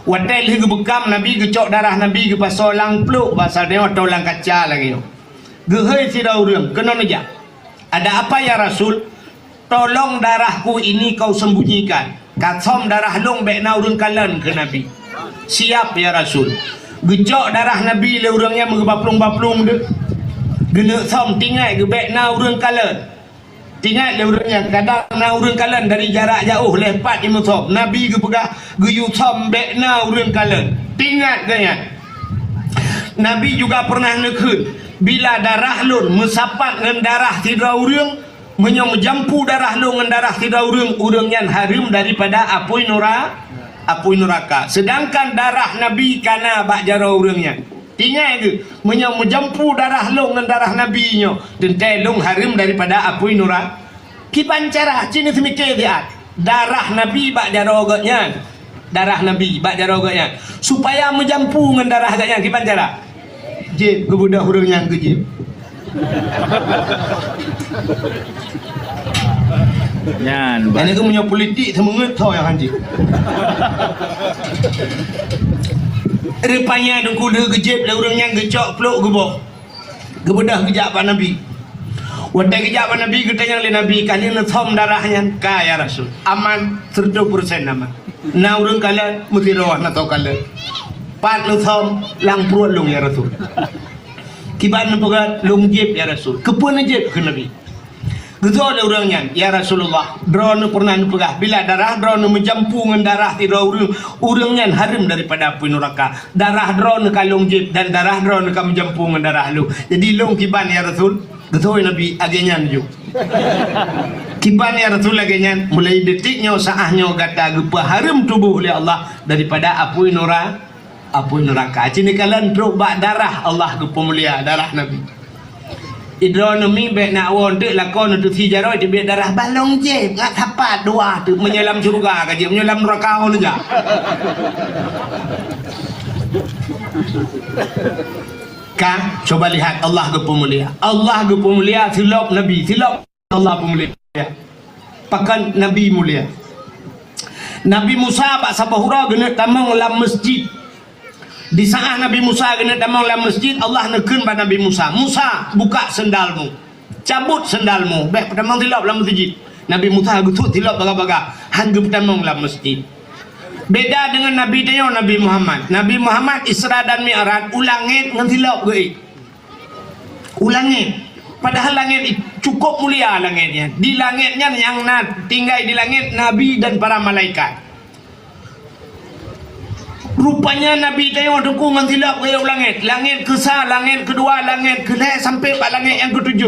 Watel gebekam, Nabi gecok darah Nabi ke pasal lang peluk, pasal dia atau lang kaca lagi. Gehei si orang, kena aja. Ada apa ya Rasul? Tolong darahku ini kau sembunyikan. Kasom darah long bek na urang kalan ke Nabi. Siap ya Rasul. Gejok darah Nabi le urangnya mengebaplung-baplung de. Gena som tinggal ke bek na urang kalan. Tinggal le urangnya kadang na urang kalan dari jarak jauh lepat imam som. Nabi ke pegah geyu som bek na urang kalan. Tinggal ganya. Nabi juga pernah nekun bila darah lun mesapat dengan darah tidra urang menjampu darah lu dengan darah tidak urang yang harim daripada apui neraka. Sedangkan darah Nabi kana bak jara urangnya. Tinggal ke menjampu darah lu dengan darah Nabi nya tentai lu harim daripada apui neraka. Kipan cara cini semikir dia. Darah Nabi bak jara agaknya. Darah Nabi bak jara agaknya supaya menjampu dengan darah agaknya. Kipan cara? Jib kebudak urangnya ke jib. Nyan, Ini aku punya politik semangat tau yang hancik. Rupanya ada kuda kejip lah orang yang gecok peluk gebok. Gebedah kejap Pak Nabi. Wadah kejap Pak Nabi ketanya oleh Nabi kali ngesom darahnya kaya Rasul. Aman 100% aman. Na orang kalian mesti rawah na tau kalian. Pat ngesom lang perut lung ya Rasul. Kibat nampak lung jib ya Rasul. Kepun jib ke Nabi. Gitu ada orangnya, ya Rasulullah. Drone pernah nupegah. Bila darah drone menjampu dengan darah tidak urangnya harim daripada api neraka. Darah drone kalung jib dan darah drone kan menjampu dengan darah lu. Jadi long kiban ya Rasul. Gitu Nabi agaknya ju. Kiban ya Rasul agaknya mulai detiknya saahnya kata gepa harim tubuh oleh Allah daripada api neraka. Api neraka. Cini kalian drop bak darah Allah gepa mulia darah Nabi. Hidronomi baik nak awon tu lakon untuk sejarah dia biar darah balong je ngat tapat dua tu menyelam syurga ke je menyelam neraka on juga. Kan coba lihat Allah ke pemulia. Allah ke pemulia silap Nabi, silap Allah pemulia. Pakan Nabi mulia. Nabi Musa bak sabahura gena tamang dalam masjid. Di saat Nabi Musa kena damang dalam masjid, Allah nekun pada Nabi Musa. Musa, buka sendalmu. Cabut sendalmu. Baik pertama tilap dalam masjid. Nabi Musa gutut tilap baga-baga. Han pertama dalam masjid. Beda dengan Nabi dia Nabi Muhammad. Nabi Muhammad Isra dan Mi'raj ulangit ngan silap ke? Ulangit. Padahal langit cukup mulia langitnya. Di langitnya yang tinggal di langit Nabi dan para malaikat. Rupanya Nabi dia dukung ngan silap ke langit. Langit ke-1, langit kedua, langit ke-6 sampai pada langit yang ke-7.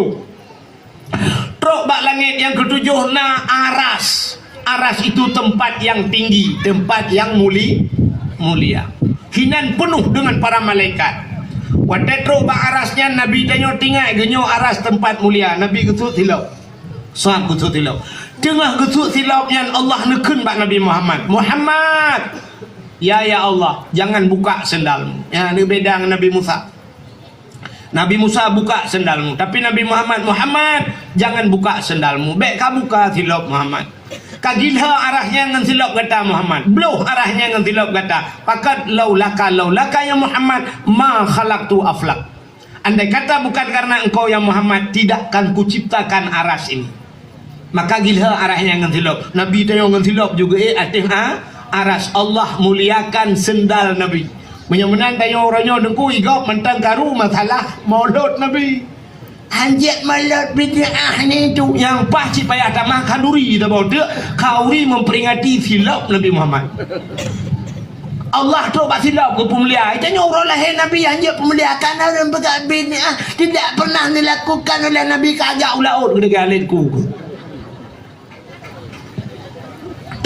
Teruk bak langit yang ke-7 na aras. Aras itu tempat yang tinggi, tempat yang mulia. Hinan penuh dengan para malaikat. Waktu teruk bak arasnya Nabi tanya tinggal genyo aras tempat mulia. Nabi gesut silap. Soal gesut silap. Tengah gesut silapnya Allah neken bak Nabi Muhammad. Muhammad, ya Allah, jangan buka sendalmu. Ya, ini beda dengan Nabi Musa. Nabi Musa buka sendalmu, tapi Nabi Muhammad jangan buka sendalmu. Baik kau buka silap Muhammad. Kagilha arahnya dengan silap kata Muhammad. Beluh arahnya dengan silap kata. Pakat laulaka ya Muhammad ma khalaqtu aflak. Andai kata bukan karena engkau ya Muhammad, tidak akan kuciptakan aras ini. Maka gilha arahnya dengan silap. Nabi tanya dengan silap juga aras. Allah muliakan sendal Nabi. Menyemenan tanya orangnya dengku igop mentang karu masalah maulud Nabi. Anjat maulud bid'ah ni tu yang pasti payah tak makan duri kita bawa dia kauri memperingati silap Nabi Muhammad. Allah tu bak silap ke pemulia. Tanya orang lahir Nabi anjat pemuliakan orang berkat bid'ah tidak pernah dilakukan oleh Nabi kagak ulaut ke degalitku.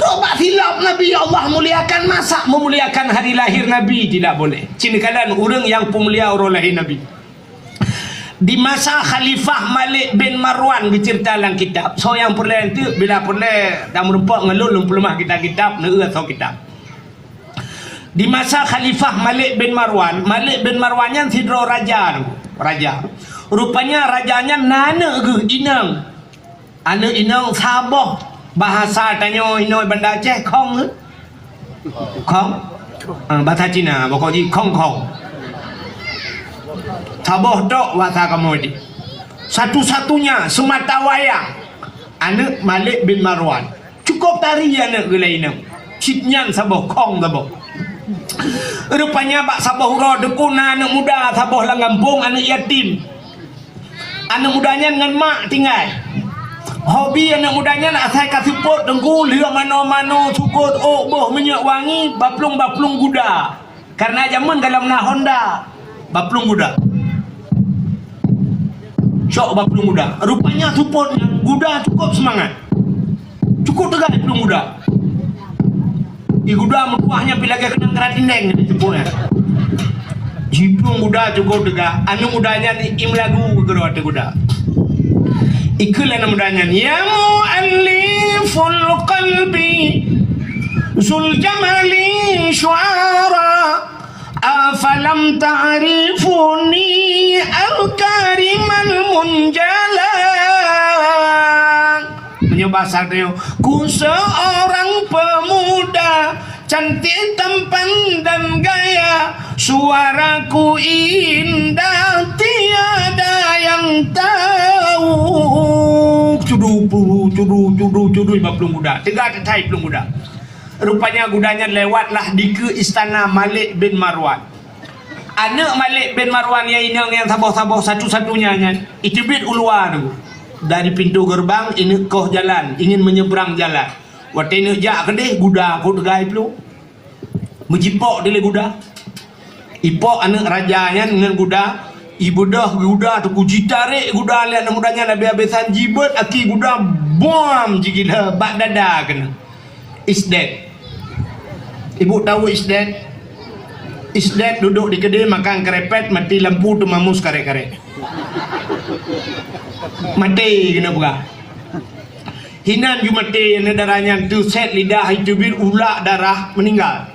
Coba silap Nabi Allah muliakan, masa memuliakan hari lahir Nabi tidak boleh. Cinikalan orang yang pemulia orang lahir Nabi. Di masa Khalifah Malik bin Marwan dicerita dalam kitab. So yang perlahan itu bila perlahan dah merempak ngelul lemah kitab-kitab neura so kitab. Di masa Khalifah Malik bin Marwannya sidro raja. Rupanya rajanya nana ke inang. Anak inang sabah. Bahasa tanya inoi benda Aceh kong ke? Kong? Bahasa Cina pokoknya kong. Sabah tok bahasa kamu ini. Satu-satunya semata wayang anak Malik bin Marwan. Cukup tari anak ke lain. Cipnyan sabah kong sabah. Rupanya bak sabah hurau dekuna anak muda sabah langampung anak yatim. Anak mudanya dengan mak tinggal. Hobi anak mudanya nak saya kasih pot dengku lihat mano-mano cukup boh minyak wangi baplung kuda. Karena zaman dalam Honda baplung kuda. Syok baplung kuda. Rupanya support kuda cukup semangat. Cukup tegak baplung kuda. Kuda mertuahnya bila kena keratindeng di cepurnya. Jiplung kuda cukup tegak. Anak mudanya ni imlagu kedua kuda. Ikulah namanya ya mu'alliful qalbi zul jamali syuara afalam ta'rifuni al-karimal munjala. Bahasa dia, ku seorang pemuda cantik tampan dan gaya, suaraku indah tiada yang tahu. Cudu baplung kuda. Tegak tetai pelung kuda. Rupanya kudanya lewatlah di ke istana Malik bin Marwan. Anak Malik bin Marwan yang sabah-sabah satu-satunya itu bit uluan tu. Dari pintu gerbang ini koh jalan, ingin menyeberang jalan. Waktu ini jak kedih kuda aku tegai pelung. Menjipok dia kuda. Ipok anak rajanya dengan kuda. Ibu dah kuda tu kuji tarik kuda lihat mudanya Nabi habisan jibet aki kuda bom jigila bak dada kena. Is dead. Ibu tahu is dead? Is dead duduk di kedai makan kerepet mati lampu tu mamus karek-karek. Mati kena buka. Hinan ju mati yang darahnya tu set lidah itu bir ulak darah meninggal.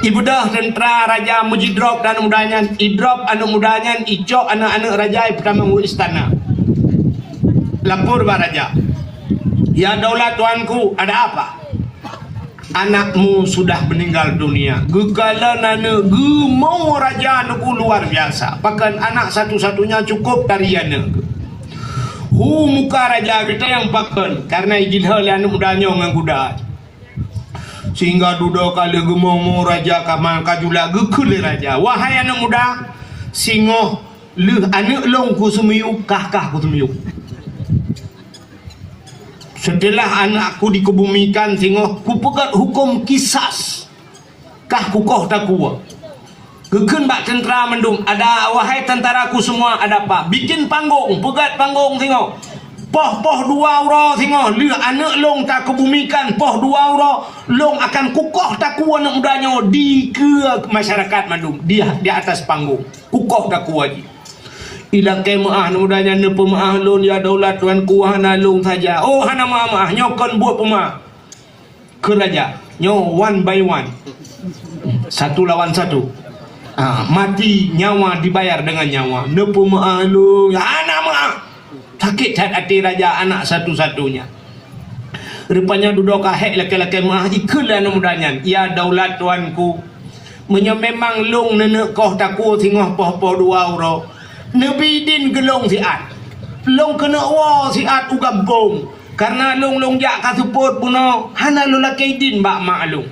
Ibu dah tentera raja mujidrop dan mudanya idrop anak mudanya icok anak-anak raja pertama mu istana. Lapor ba raja. Ya daulat tuanku, ada apa? Anakmu sudah meninggal dunia. Gegalan anak gemau raja anakku luar biasa. Bahkan anak satu-satunya cukup tarian. Muka raja kita yang pakai karena ijilha anak mudanya dengan kuda. Sehingga duduk kali gemomo raja kamal kajula gekule raja. Wahai anak muda, singoh leh anak long ku semiyuk kah ku semiyuk. Setelah anakku dikebumikan singoh ku pegat hukum kisas. Kah ku koh tak kuat. Gekun bak tentera mendung. Ada wahai tentaraku semua ada apa? Bikin panggung, pegat panggung singoh. Poh 2 euro tengok lihat anak long tak kebumikan poh 2 euro long akan kukoh tak kuat anak mudanya di ke masyarakat mandung dia di atas panggung kukoh tak kuat ilang kemaah anak mudanya ne pemaah long ya daulat tuan ku hana long saja oh hana maah nyokon buat pemaah ke raja nyo one by one satu lawan satu mati nyawa dibayar dengan nyawa ne pemaah long hana maah sakit hati raja anak satu-satunya. Rupanya duduk kahek laki-laki mah ikulah namudanya. Ya daulat tuanku. Memang long nenek koh taku singoh poh 2 euro. Nabi din gelong siat. Long kena wa siat ugabong. Karena long jak kasuput puno. Hana lo laki din bak maklum.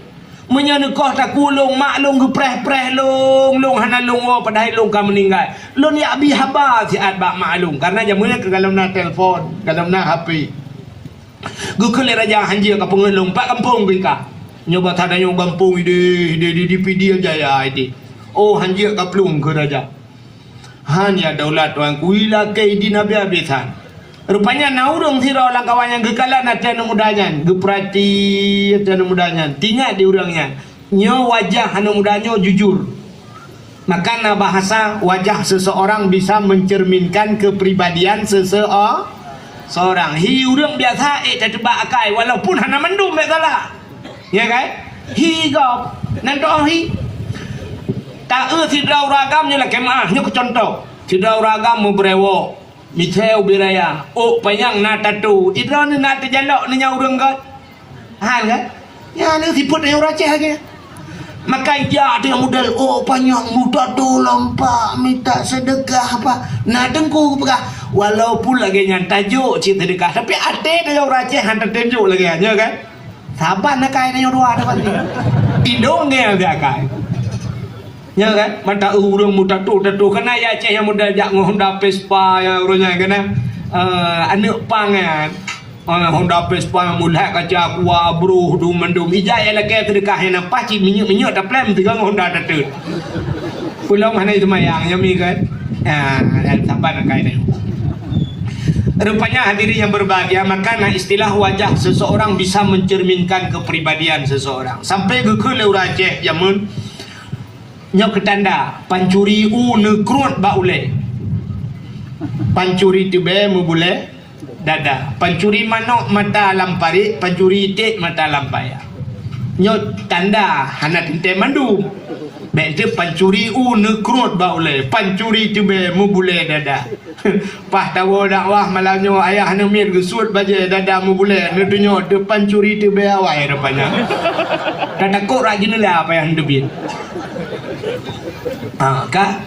Menyenekoh taku long maklum gepreh long hana long wa padahal long kan meninggal. Long ya abi haba siat bak maklum karena jamunya ke dalam na telefon, dalam na HP. Gukule raja hanjir ka pengelong pak kampung kita. Nyoba tadanya kampung di PD aja ya itu. Oh hanjir ka plung ke raja. Hanya daulat tuan kuila ke di nabi abisan. Rupanya naurung siro lang kawan yang gekalan atan mudanya, geprati atan mudanya. Tinggal di urangnya. Nyo wajah anak mudanya jujur. Maka na bahasa wajah seseorang bisa mencerminkan kepribadian seseorang. Hi urang biasa tak tebak akai walaupun hana mendum tak salah. Ya kan? Hi gop. Nanto hi. Tak sidrau ragamnya lah kemah. Nyo contoh. Sidrau ragam membrewo. Miteu biraya oh payang na tatu idra ni na terjalok ni nyaurang kat hal kan ya ni siput yang raceh lagi maka dia ada modal oh payang muda tu lompat minta sedekah apa na dengku pegah walaupun lagi yang tajuk cerita sedekah tapi ada yang raceh hantar tunjuk lagi ya kan sabar nak kai yang dua ada pasti hidungnya dia kai ya kan mata urang muda tu kena ya Aceh yang muda jak Honda Vespa yang urangnya kena anak pangan Honda Vespa mulai kaca kuah bro du mendum ijai lagi sedekah yang nampak cik minyak tak plan tegang Honda datut pulang mana itu mayang yang mi kan sabar nak kai ni rupanya hadirin yang berbahagia maka istilah wajah seseorang bisa mencerminkan kepribadian seseorang sampai ke Leu Aceh jamun nyok ketanda pancuri nekrut ba ule pancuri tibe mubule dada pancuri manok mata lampari pancuri itik mata lampaya nyok tanda hana tinte mandu bente pancuri nekrut ba ule pancuri tibe mubule dada pah tawo dakwah malamnya ayah hana mir gesut baje dada mubule nedunyo de pancuri tibe awai rupanya dada kok rajin lah apa yang debit kak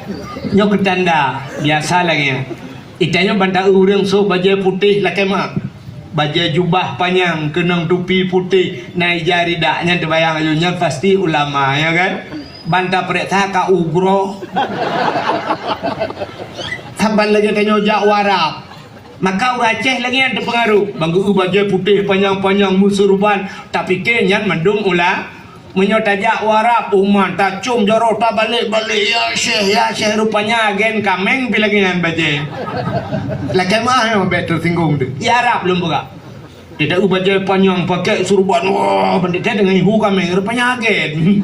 nyok ketanda biasa lagi ya itanya bantak urang so baju putih laki mak baju jubah panjang kenang tupi putih naik jari daknya terbayang ajunya pasti ulama ya kan bantak periksa ka ugro sampai lagi tanya jak warap maka orang Aceh lagi yang terpengaruh bangku baju putih panjang-panjang musurban tapi kenyan mendung ulah menyotajak warap umat tak cum jorok tak balik ya syekh rupanya agen kameng bilangan baje lagi mah yang betul singgung tu ya Arab belum buka tidak baje panjang pakai surban wah pendeta dengan ibu kameng rupanya agen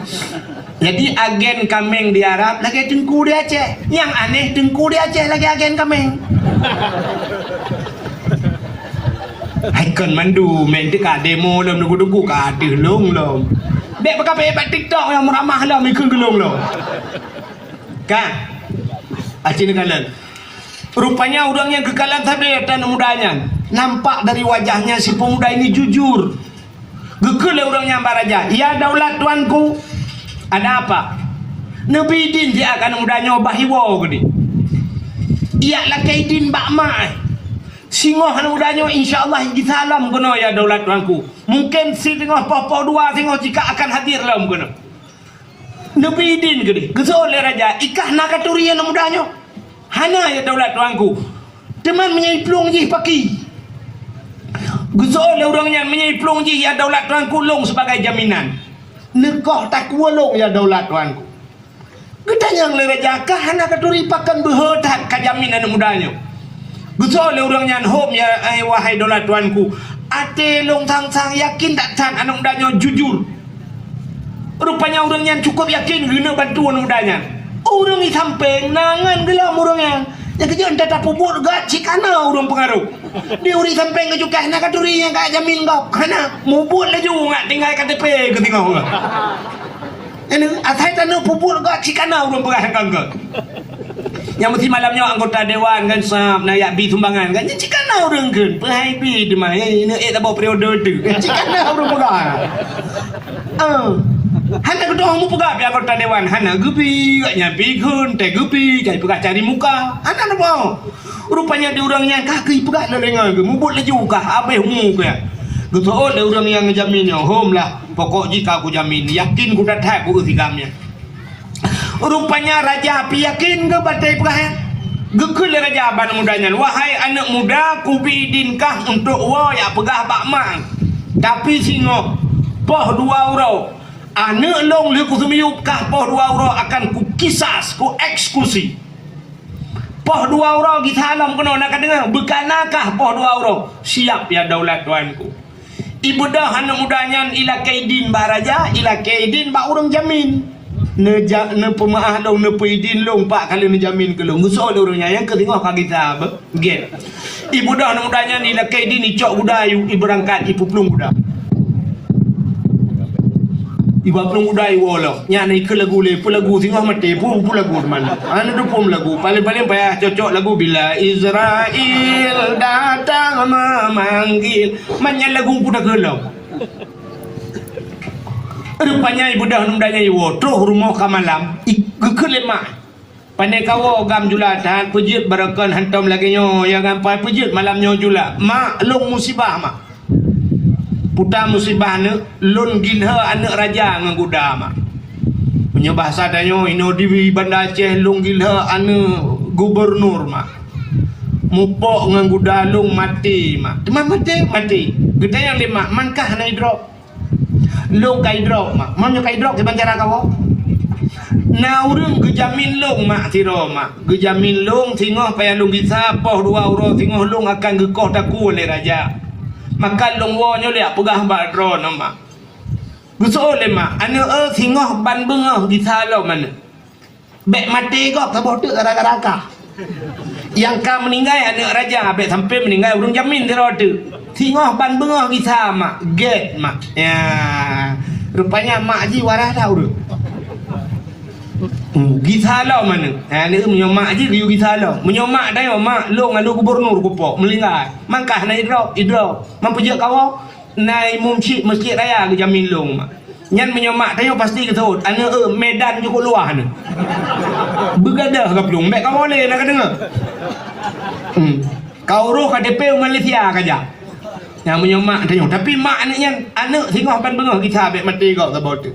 jadi agen kameng di Arab lagi tengku di Aceh yang aneh tengku di Aceh lagi agen kameng Haikon mandu main dekat demo dalam dugu-dugu kata long Bek berkapa hebat TikTok yang meramah lah mikun gelung lo. Kan? Acing kalian. Rupanya orang yang kekalan tadi dan mudanya. Nampak dari wajahnya si pemuda ini jujur. Gekul orangnya baraja. Ya daulat tuanku. Ada apa? Nabi din dia akan mudanya bahiwa gini. Ia laki din bak mai. Singoh anak mudanya insya-Allah di salam kena ya daulat tuanku. Mungkin si tengah papa dua tengah jika akan hadir lah kena. Nabi idin ke dia. Gesol le raja ikah nak katuri anak mudanya. Hana ya daulat tuanku. Teman menyai pelung je paki. Gesol le orangnya menyai pelung je ya daulat tuanku long sebagai jaminan. Nekah tak kualong ya daulat tuanku. Gedanyang le raja kah hana katuri pakan berhodat kajamin anak mudanya. Betul le orang yang home ya wahai daulat tuanku. Ate long sang yakin tak can anak mudanya jujur. Rupanya orang yang cukup yakin guna bantu anak mudanya. Orang ni samping nangan gelam orang yang kerja entah tak puput gak cikana orang pengaruh. Dia orang samping ke juga nak katuri yang kak jamin kau. Kana mubut laju ngak tinggal KTP ke tengok orang. Ini atai tanah puput gak cikana orang pengaruh kau. Yang mesti malamnya anggota dewan kan sahab nak yak bi sumbangan kan cikana orang kan perhai bi di mana ini tak bawa periode tu cikana orang pegang hana kedua mu pegang bi anggota dewan hana gebi katnya bi kun teh gebi cari pegang cari muka hana nak mau rupanya dia orangnya kaki pegang lengan ke mubut laju kah habis mu ke betul dia orang yang jaminnya home lah pokok jika aku jamin yakin ku datang ku utigamnya. Rupanya raja api yakin ke batai perahyan. Gekul raja aban mudanya. Wahai anak muda, ku biidinkah untuk ya pegah bakman. Tapi singo poh 2 euro. Anak long le ku semiyup kah poh 2 euro akan ku kisas, ku eksekusi. Poh 2 euro kita alam kena nak dengar. Bekanakah poh 2 euro? Siap ya daulat tuanku. Ibu dah anak mudanya ila kaidin ba raja, ila kaidin ba urang jamin. Ne pemaah dong ne peidin long pak kali ne jamin ke long gusol orangnya yang ke tengok ka kita get ibu dah mudanya ni lakai di ni cok budayu ibu berangkat ibu pelung budak ibu pelung budak wolo nya ni ke lagu le lagu tengok mati pu lagu mana anu tu pun lagu paling payah cocok lagu bila Israel datang memanggil manya lagu budak gelap. Rupanya ibu dah nundanya iwo terus rumah ke malam kelemah pandai kawo gam jula tahan pejit barakan hantam lagi nyo yang gampai pejit malamnya jula mak long musibah mak putar musibah ne lon gilha anak raja ngan guda mak punya bahasa danyo ino di Banda Aceh long gilha anak gubernur mak mupok ngan guda long mati mak teman mati gede yang lima mankah na drop long kai drop mak mana kai drop di bancara kau na urang gejamin long mak tiro mak gejamin long tengok payah long kita poh 2 euro tengok long akan gekoh taku le raja makan long wo nyo le pegah badro no mak gusol le mak anu tengok ban bengah di salau mana bek mati kok taboh tu gara-gara yang ka meninggal anak raja bek sampai meninggal urang jamin tiro tu tengok ban bengah kita mak get mak ya rupanya mak ji warah tahu tu kita lo mana ni menyomak ji riu kita lo menyomak dah mak long anu gubernur kupok melingkai mangkah na idro mampujak kau nai mumcik masjid raya ke jamin long mak nyan menyomak dah pasti ketut anu medan cukup luah ni begadah ke pelung mek kau boleh nak dengar kau roh KTP Malaysia kaja yang menyomak tanya tapi mak anak tengok ban bengah kita bek mati kau ke bot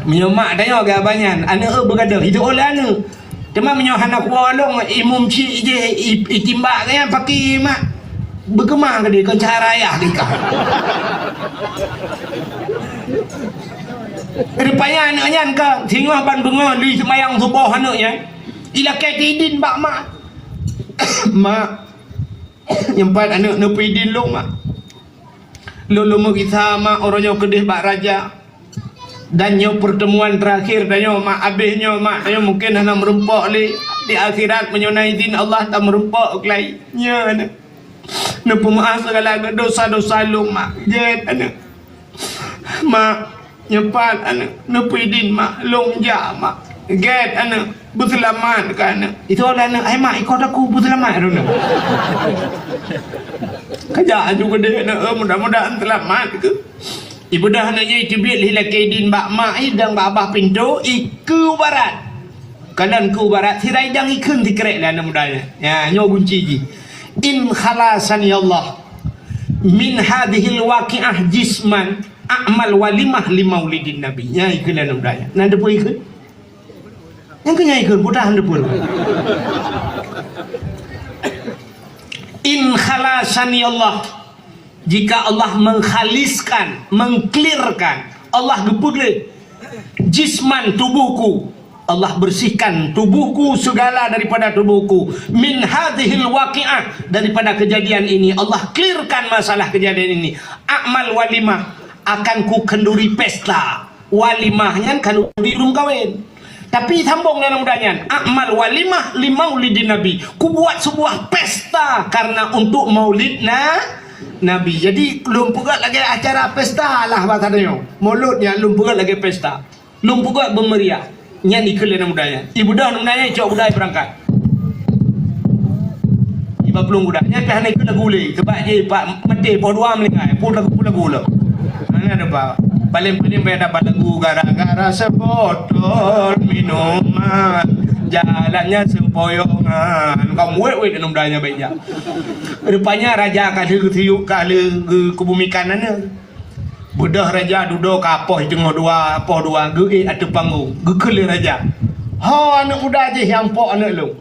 menyomak tanya ke abanyan anak bergadah itu oleh anak cuma menyomak anak walong imum cik je itimbak kan pakai mak bergemar ke dia kencar raya dia rupanya anaknya ke tengok ban bengah di semayang subuh anaknya ila kaitidin bak mak mak nyempat anak nepidin long mak lolo kita mak orangnya kedih bak raja dan nyo pertemuan terakhir dan nyo mak abihnya mak nyo mungkin hanya merempok di akhirat menyonai din Allah tak merempok kelai nya anak ne pemaaf segala dosa-dosa long mak jet anak mak nyempat anak nepidin mak long ja mak get anak berselamat kan itu oleh anak ai mak ikut aku berselamat tu nak kerja juga dia nak mudah-mudahan selamat ke ibu dah anaknya itu biar hilang kaidin bak mak dan bak abah pintu iku barat kanan ku barat sirai dang ikun dikerek lah anak mudanya ya nyo kunci ji in khalasani Allah min hadhil waqi'ah jisman a'mal walimah li maulidin nabi. Nyai kena namdaya. Nanda pun ikut. Yang kenyai ikut mudah anda pun. In khalasani Allah, jika Allah menghaliskan, mengklirkan, Allah gepudle jisman tubuhku, Allah bersihkan tubuhku segala daripada tubuhku min hadhil waqi'ah, daripada kejadian ini Allah clearkan masalah kejadian ini. A'mal walimah, akan ku kenduri pesta. Walimahnya kenduri urung kawin, tapi sambung dalam mudahnya a'mal walimah li maulidin nabi, ku buat sebuah pesta karena untuk maulid Nabi. Jadi belum pula lagi acara pesta lah bahasanya. Mauludnya belum pula lagi pesta, belum pula bermeriah. Nyanyi kalian mudahnya. Ibu dah mudahnya cok budaya berangkat. Ibu belum mudahnya tapi hanya ikut lagu le. Sebab je pak mati po dua melingai, po lagu le. Ana ada pak. Paling-paling beda lagu gara-gara sebotol minuman, jalannya sempoyongan. Kamu wek dalam mudahnya baiknya. Rupanya raja kali tiup kali ke bumi kanannya. Budah raja duduk kapoh tengok dua apoh dua ge ada panggung. Gekele raja. Ha anak muda je yang pok anak lu.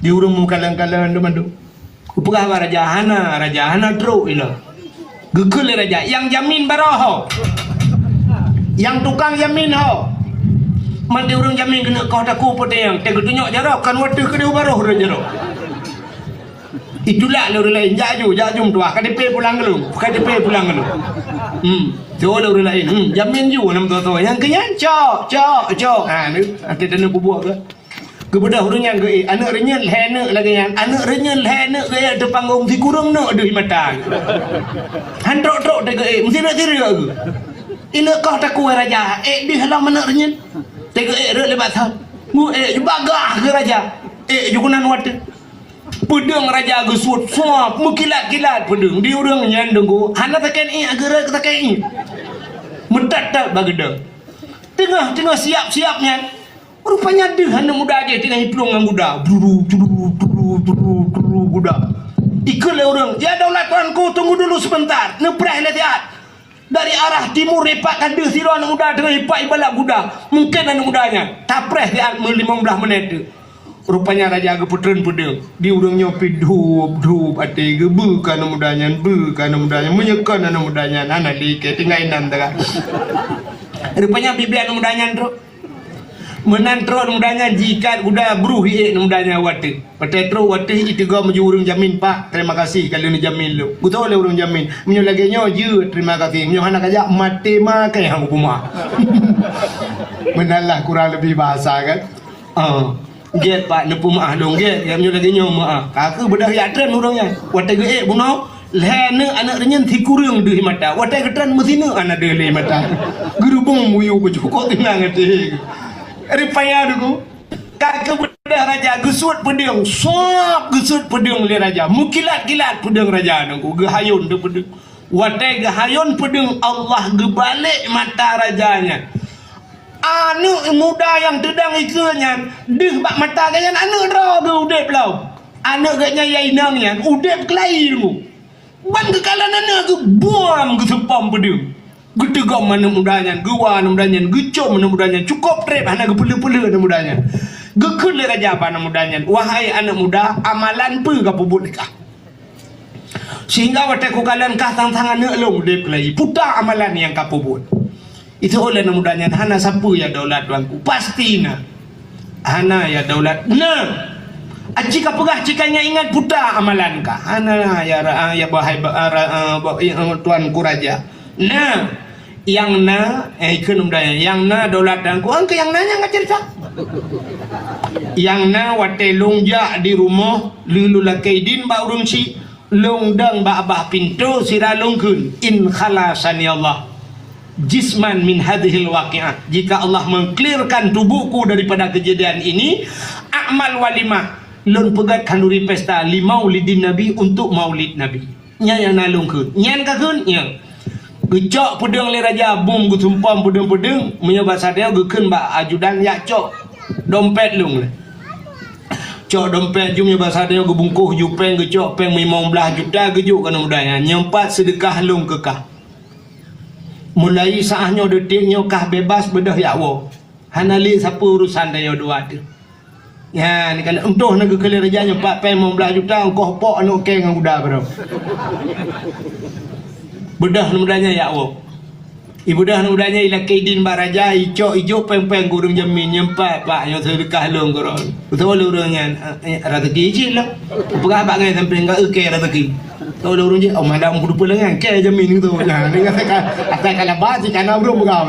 Di urung kalang-kalang tu mandu. Upah raja hana teruk ila. Gekele raja yang jamin baraho. Yang tukang jamin ho. Mandi urung jamin kena kau taku poteng. Tengok tunjuk jarak kan wadah kena baroh raja. Itulah orang lain jajum tua KDP pulang lu tu orang lain jamin ju nam tu yang kenyan cok ni nanti dana bubuh ke kepada orangnya ke anak renyel hene lagi yang anak renyel hene ke ada panggung si kurang nak ada himatan handrok de ke mesti nak tiri ke ini kau tak kuat raja di halang mana renyel tengok re lebat sah mu bagah ke raja jukunan wadah pedang raja gesut semua mukilat-kilat pedang di urang nyandengku hana taken agara taken mendadak bagedang tengah siap-siapnya rupanya deh hana muda aja tengah hiplong ngan budak buru budak ikut le orang ya daulat tuanku tunggu dulu sebentar nepreh letiat dari arah timur repakkan deh siro anak muda tengah hipak ibalat budak mungkin anak mudanya tapreh dia 15 menit tu. Rupanya raja ke puteren pedang di urangnya pidup ati ke bukan mudanya menyekan anak mudanya anak dike tingainan dah. Rupanya bibi anak mudanya tro menantro anak mudanya jika udah bruhi anak mudanya wate patro wate itu gua meju urang jamin pak terima kasih kalau ni jamin lu gua tahu le urang jamin menyo lagi nyo je terima kasih menyo anak aja mati makai hang rumah. Menalah kurang lebih bahasa kan. Get pak nepu maah dong get yang lagi nyo maah kakak bedah ya tren orangnya watai ge buno lene anak renyen thikurung deui mata watai getran mesina anak deui mata gerubung muyu baju kok tenang ati ripaya duku kakak bedah raja gesut pedang sop gesut pedang le raja mukilat-kilat pedang raja nangku gehayun de pedang watai gehayun pedang Allah gebalik mata rajanya. Anak muda yang tedang ikunya deh bak mata ganyan anak dah ke udep lau anak gaknya yainang yang udep kelai lu ban kekalan anak ke buam ke sepam pedang getegam mana mudanya gewa anak mudanya gecom anak mudanya cukup trep anak ke pula-pula anak mudanya gekul le raja apa anak mudanya wahai anak muda amalan pe ka pubut kah sehingga watak kekalan kah tang-tang anak lu udep kelai putar amalan yang ka pubut. Itu oleh mudahnya hana sapu ya daulat tuanku pastinya hana ya daulat jika pegah cikanya ingat putar amalan kah hana ya bahai tuanku raja yang ikut mudahnya yang daulat tuanku angka yang nanya nggak cerita yang wate longja di rumah lulu lakaidin ba urung si longdang ba abah pintu sira longkun in khalasani Allah jisman min hadhil waqi'ah, jika Allah mengklirkan tubuhku daripada kejadian ini a'mal walimah lun pegat kanduri pesta li maulidin nabi untuk maulid nabi nya yang nalungkeun nyan kakeun nya gecok pedang le raja bom gutumpam pedang menyo bahasa dia gekeun ba ajudan ya cok dompet lung le cok dompet jumnya bahasa dia gebungkuh jupeng gecok peng 15 juta gejuk kana mudanya nyempat sedekah long kekah mulai saahnya detiknya kah bebas bedah yakwo hanali siapa urusan dia dua tu ya ni kalau untuh nak ke raja nyempat peng 15 juta engkau pok anu ke dengan budak baru bedah mudanya yakwo ibu dah mudanya ila kaidin baraja icok ijo peng-peng gurung jamin nyempat pak yang sedekah long korang betul urangnya rezeki cik lah pegah bak ngai sampai enggak ke rezeki tahu urang je oh madam kudu pelengan ke jamin gitu nah dengan saya kalau baci kana urang begau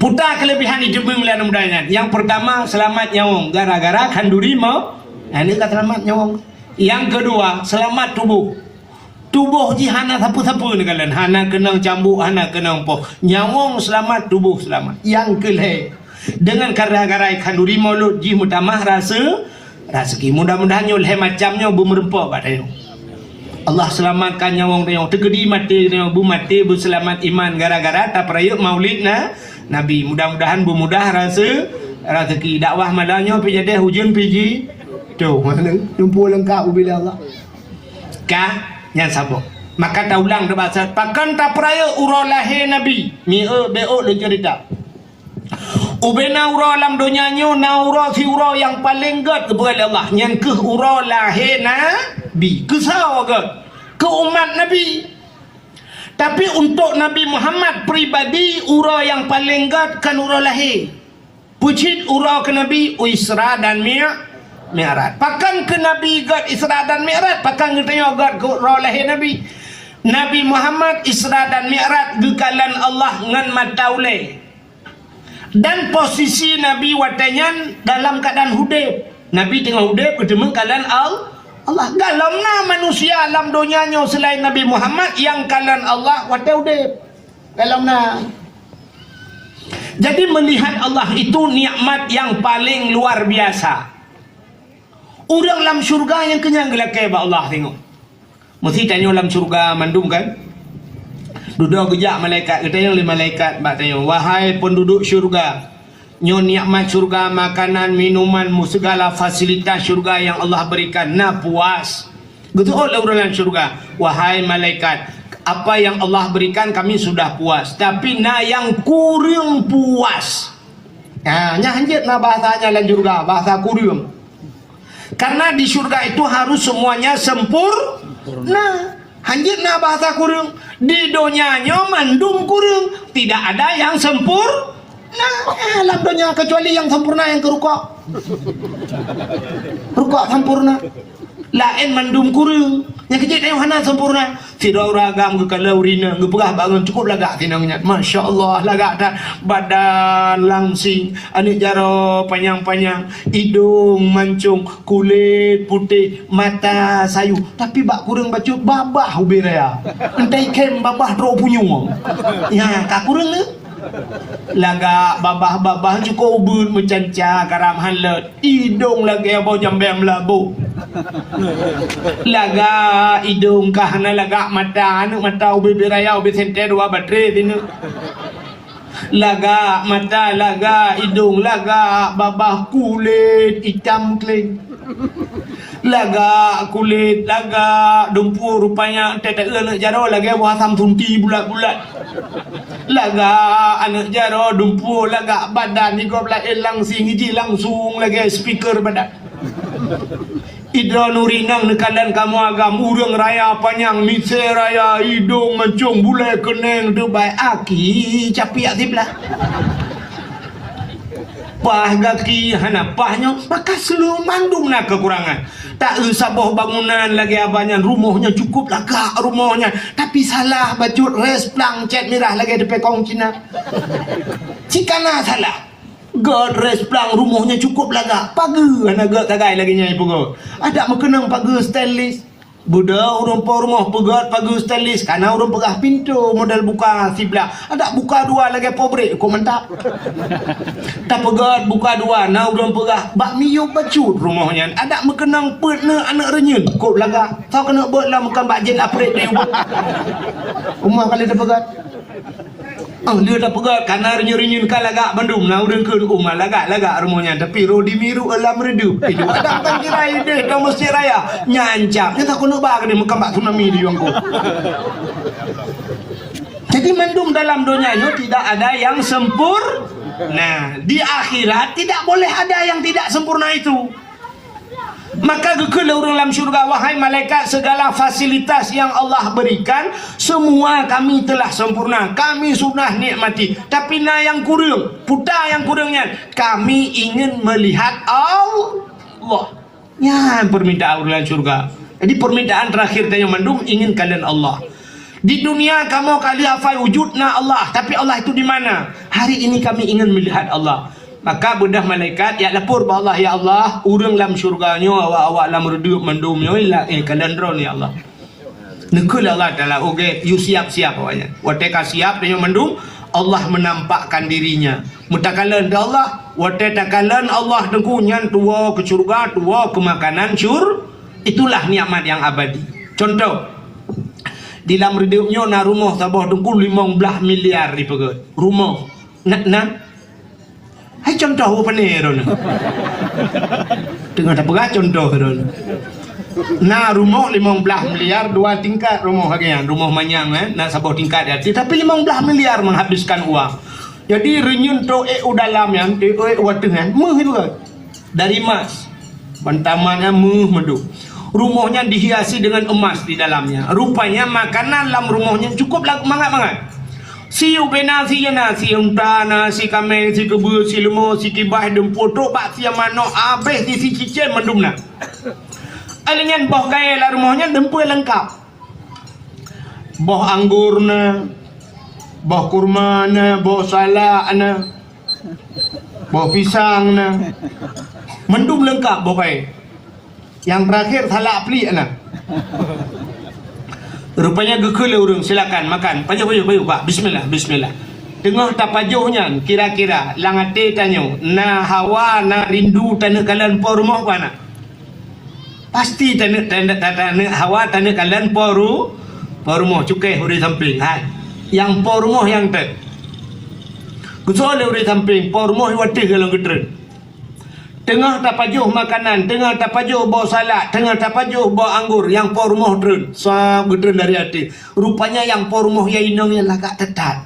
putar kelebihan hidup mulia mudanya yang pertama selamat nyawang gara-gara kanduri mau ini kata selamat nyawang yang kedua selamat tubuh ji hana sapu-sapu ni kalian hana kenang cambuk hana kenang poh nyawang selamat tubuh selamat yang kelih dengan gara-gara kanduri mulut ji mutamah rezeki mudah-mudahan nyol macamnya bumerempa pada Allah selamatkan nyawang dia tegedi mati dia bu mati bu selamat iman gara-gara tak perayuk maulid nabi mudah-mudahan bu mudah rezeki dakwah madanya pi jadi hujan piji tu mana jumpa lengkap bila Allah kah yang sabo maka ta ulang dah bahasa pakan ta peraya ura lahir nabi mi beo le cerita ubena ura alam dunianya na ura si ura yang paling god kepada Allah yang ke ura lahir nabi ke sahaja ke umat nabi tapi untuk Nabi Muhammad pribadi ura yang paling god kan ura lahir pucit ura ke nabi Isra dan Mi'raj. Pakan ke Nabi God Isra dan Mi'raj, pakan ke tanya God roh lahir Nabi. Nabi Muhammad Isra dan Mi'raj gekalan Allah ngan mataule. Dan posisi Nabi watanyan dalam keadaan hudib. Nabi tengah hudib ketemu kalan Allah. Galamna manusia alam dunianya selain Nabi Muhammad yang kalan Allah wata hudib. Galamna. Jadi melihat Allah itu nikmat yang paling luar biasa. Orang dalam syurga yang kenyang gelakai ba Allah tengok. Mesti tanya dalam syurga mandum kan. Duduk gejak malaikat, kita yang malaikat bak tanya, wahai penduduk syurga, nyo nikmat syurga, makanan, minuman, segala fasilitas syurga yang Allah berikan, na puas. Betul orang dalam syurga, wahai malaikat, apa yang Allah berikan kami sudah puas, tapi na yang kurang puas. Nya hanjit na bahasanya dalam syurga, bahasa kurang. Karena di surga itu harus semuanya sempurna. Hanjit na bahasa kurang. Di dunianya mandum kurang. Tidak ada yang sempurna. Alam dunia kecuali yang sempurna yang kerukok. Rukok sempurna. Lain mandum kurang. Yang kecil yang hana sempurna. Tidak ragam ke kalau urina ngepegah bangun cukup lagak tinangnya. Masya Allah lagak dah badan langsing, anik jaro panjang-panjang, hidung mancung, kulit putih, mata sayu. Tapi bak kurang bacut babah ubiraya. Entai kem babah dro punyung. Ya tak kurang le. Lagak babah-babah cukup ubun mencanca karam halet. Hidung lagi abau jambem labu. Laga hidung kahana laga mata anu mata ubi biraya ubi sente dua baterai tinu. Laga mata laga hidung laga babah kulit hitam kling. Laga kulit laga dumpu rupanya tetek anak jaro lagi buah asam sunti bulat-bulat. Laga anak jaro dumpu laga badan ni kau belai langsing iji langsung lagi speaker badan. Idra nurinang nekalan kamu agam urang raya panjang mise raya hidung mancung bulai keneng debai aki capi aktiflah pah gaki hana pahnya maka seluruh mandum nak kekurangan tak usah boh bangunan lagi abanya rumahnya cukup lagak rumahnya tapi salah bacut resplang cat merah lagi depan kong Cina cikana salah God resplang rumahnya cukup lagak pagar anak gak tagai lagi nyai pagar ada mengenang pagar stainless budak orang rumah pegat pagar stainless karena orang pegah pintu modal buka sebelah ada buka dua lagi pobrek kau mantap tak pegat buka dua nah orang pegah bakmi yuk bacut rumahnya ada mengenang petna anak renyun kau lagak tahu kena buat lah makan bakjen apret dia rumah kali dah pegat Oh, dia dah pegat karena renyun-renyun kan lagak bandum na urang ke rumah lagak rumahnya tapi rodi miru alam redup. Itu ada kan kira dia dah mesti raya nyancap. Dia tak kena bak dia mekambak tsunami di wangku. Jadi mandum dalam dunia itu tidak ada yang sempurna. Nah, di akhirat tidak boleh ada yang tidak sempurna itu. Maka gekala orang dalam syurga, wahai malaikat, segala fasilitas yang Allah berikan semua kami telah sempurna, kami sudah nikmati. Tapi nah yang kurang, putar yang kurangnya, kami ingin melihat Allah. Ya, permintaan orang dalam syurga. Jadi permintaan terakhir tanya mandum, ingin kalian Allah. Di dunia kamu kali hafal wujudna Allah, tapi Allah itu di mana? Hari ini kami ingin melihat Allah. Maka bedah malaikat ya lapor ba Allah, ya Allah, urang dalam syurganya awak-awak dalam redup mendumnya kalian drone ya Allah. Nekul Allah Taala okey, you siap-siap awaknya. Wate ka siap dengan mendum, Allah menampakkan dirinya. Mutakalan ke Allah, wate takalan Allah dengku nyan tua ke syurga, tua ke makanan itulah nikmat yang abadi. Contoh di dalam redupnya na rumah sabah dengku 15 miliar dipegat. Rumah nak hai contoh apa ni ron? Tengah tak pegat contoh ron. Nah rumah 15 miliar 2 tingkat rumah bagian rumah manyang nak sabah tingkat dia tapi 15 miliar menghabiskan uang. Jadi renyun to dalam yang wateng meh itu kan dari emas. Bantamannya meh medu. Rumahnya dihiasi dengan emas di dalamnya. Rupanya makanan dalam rumahnya cukup banget. Si ubena si yana si unta si kameng si kebu si lemo si kibah dempo tok bak si mano abeh si cicen mendumna. Alingan boh gaya lah rumahnya dempo lengkap. Boh anggurna, boh kurmana, boh salakna, boh pisangna. Mendum lengkap boh gaya. Yang terakhir salak pelik na. Rupanya gekala orang silakan makan. Pajuh Pak. Bismillah. Tengah tak pajuhnya kira-kira langate tanya, na hawa na rindu tanah kalian por rumah mana? Pasti tanah hawa tanah kalian por rumah cukai huri samping. Yang por rumah yang tak. Kusole huri samping por rumah wati kalau getren. Tengah tapajuh makanan, tengah tapajuh bawa salad, tengah tapajuh bawa anggur, yang por rumah dren, sab gedren dari hati. Rupanya yang por rumah yang inangnya lagak tetat.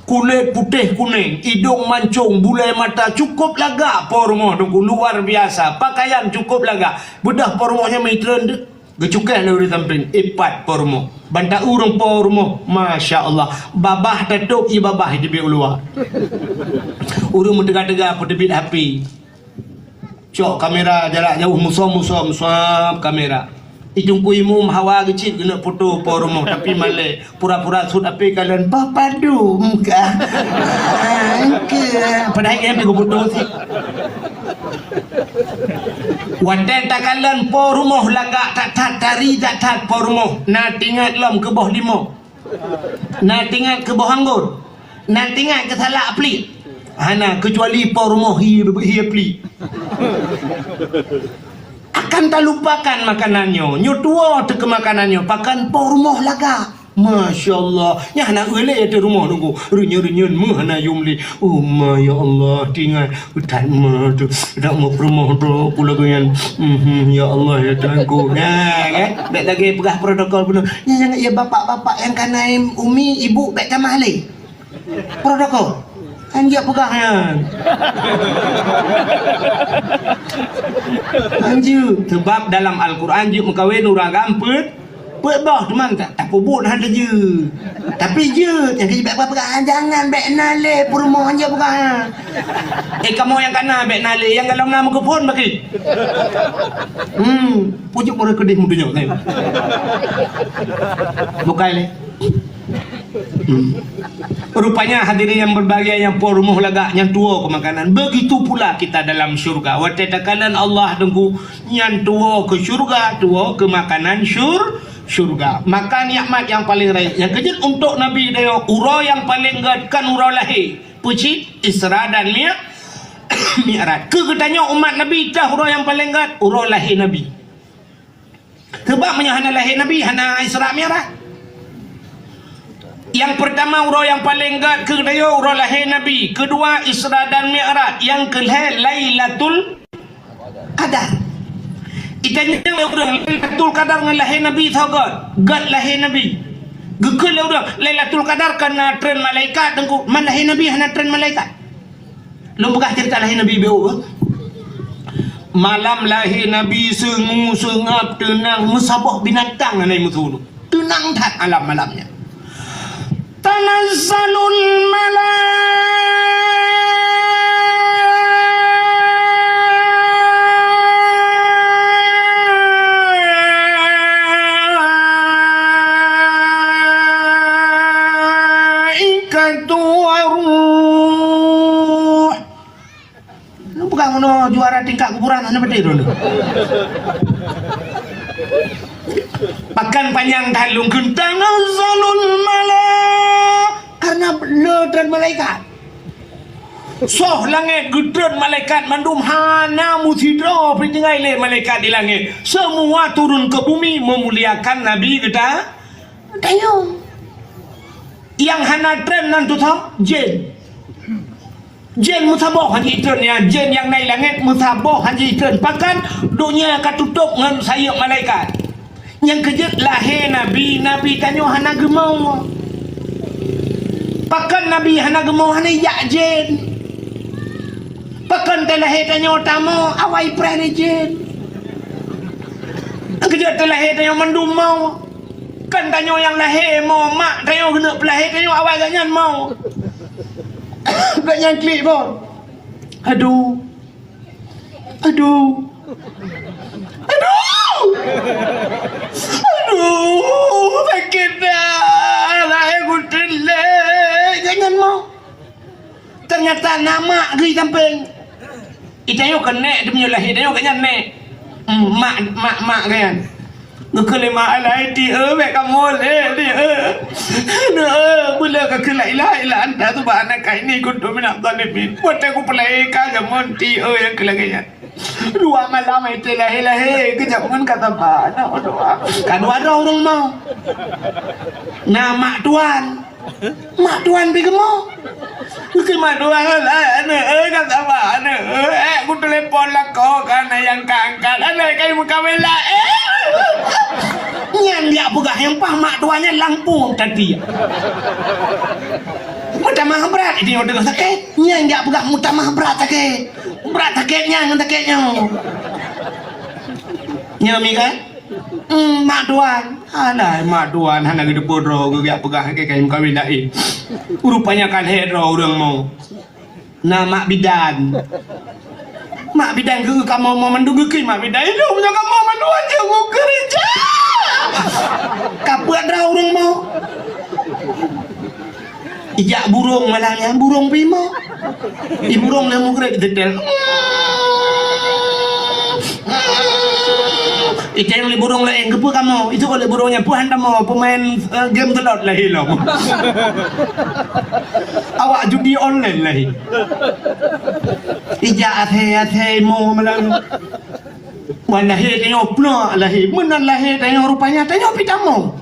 Kulit putih kuning, hidung mancung, bulai mata cukup lagak por rumah tu luar biasa. Pakaian cukup lagak. Bedah por rumahnya mitren gecukai dari samping, ipat por rumah. Bantak urang por rumah, masya-Allah. Babah tatuk i babah di luar. Urang mentegak-tegak pedebit api. Cok kamera jarak jauh musuh kamera. Ijung ku imum hawa kecil kena foto por rumah tapi malai pura-pura sud api kalian padu muka. Padahal yang pergi foto sih. Wadah takalan por rumah lagak tak tari tak por rumah. Na tinggal lam ke bawah limo. Na tinggal ke bawah anggur. Na tinggal ke salak apli. Hana kecuali por rumah hi apli. Akan tak lupakan makanannya. Nyo tua tu ke makanannya. Pakan por rumah laga. Masya Allah. Ya nak ulek di rumah nunggu. Renyun mana yumli. Oh ma ya Allah. Tinggal utan ma tu. Tak mau rumah tu. Pula dengan. Ya Allah ya Tuhanku. Nah kan. Tak lagi pegah protokol pun. Ya jangan ya bapak-bapak yang kanaim umi ibu baik tamah lagi. Protokol. Anjak pegahnya. Anju sebab dalam Al-Quran je mengkawin orang gampet bah teman tak pubut ada je. Tapi je jangan baik pegang jangan baik nale rumah je pegang. Kamu yang kana baik nale yang dalam nama kupon bagi. Pujuk orang kedih mudunya tengok. Bukai le. Rupanya hadirin yang berbahagia yang por rumah lagak yang tua ke makanan. Begitu pula kita dalam syurga. Watitakalan Allah dengku yang tua ke syurga, tua ke makanan syurga. Makan nikmat yang paling raya. Yang kejut untuk Nabi dia urau yang paling gadkan urau lahir. Pucit Isra dan Mi'raj. Ketanya umat Nabi dah urau yang paling gad urau lahir Nabi. Sebab hana lahir Nabi, hana Isra Mi'raj. Yang pertama urut yang paling gat ke dia urut lahir Nabi. Kedua Isra dan Mi'raj. Yang kelima Lailatul Qadar. Itanya urang Lailatul Qadar dengan lahir Nabi tahu gat lahir Nabi. Gegel urang Lailatul Qadar kena tren malaikat tengku. Man lahir Nabi hana tren malaikat. Lu bukan cerita lahir Nabi beu. Malam lahir Nabi sengu sengap tenang musabah binatang anai mutu. Tenang tak alam malamnya. Tanazzalul malaikatu waruh. Lu bukan ngono juara tingkat kuburan ana betul dulu. Pakan panjang talung kentang nazalul malak karena ledran malaikat. Soh langit gedron malaikat mandum hana musidra penjengai le malaikat di langit. Semua turun ke bumi memuliakan Nabi kita. Tayo. Yang hana tren nantu tau jin. Jin musabah haji tren ya, jin yang naik langit musabah haji tren. Pakan dunia katutup dengan sayap malaikat. Yang kejut lahir Nabi, Nabi tanya hana gemau. Pakan Nabi hana gemau hana yak jin. Pakan terlahir tanya tamu awai perani jin. Yang kejut terlahir tanya mendum mau. Kan tanya yang lahir mau mak tanya kena pelahir tanya awai ganyan mau. Ganyan klik pun. Aduh. Aduh. Aduh, sakit dah. Lahir kutil jangan mau. Ternyata nama gigi samping. Itayo kena dia punya lahir dia kena nek. Mak kan. Kelima alai dia mek kamu le dia. Bila ke la ilaha illa anta subhanaka inni kuntu minadh dhalimin. Buat aku pelai ka jamon dia yang kelaganya. Dua malam itu lahir kejaman kata mana doa. Kan ada orang mau. Nah mak tuan pergi mau. Mungkin mak tuan lah. Kata mana? Aku telepon lah kau karena yang keangkat. Ada kayu muka bela. Yang dia buka hempah mak tuannya Lampung tadi. Mutamah berat ini udah sakit. Yang dia buka mutamah berat sakit. Berat sakitnya dengan sakitnya. Nyami kan? Mak tuan. Alah mak tuan hana gede bodoh gak pegang kayak kawin lain. Rupanya kan hero orang mau. Nah mak bidan. Mak bidan ke kamu mau menduga ke mak bidan itu punya kamu menduga jago kerja. Kapuat dah orang mau. Ijak burung malahnya burung prima. Di burung lemu gerak detail. Itu yang li burung lain kepu kamu. Itu kalau burungnya puhan kamu pemain game telot lah hilang. Awak judi online lah. Ijak ate mau malang. Malahir tengok pula lahir. Mana lahir tengok rupanya tengok pitamu.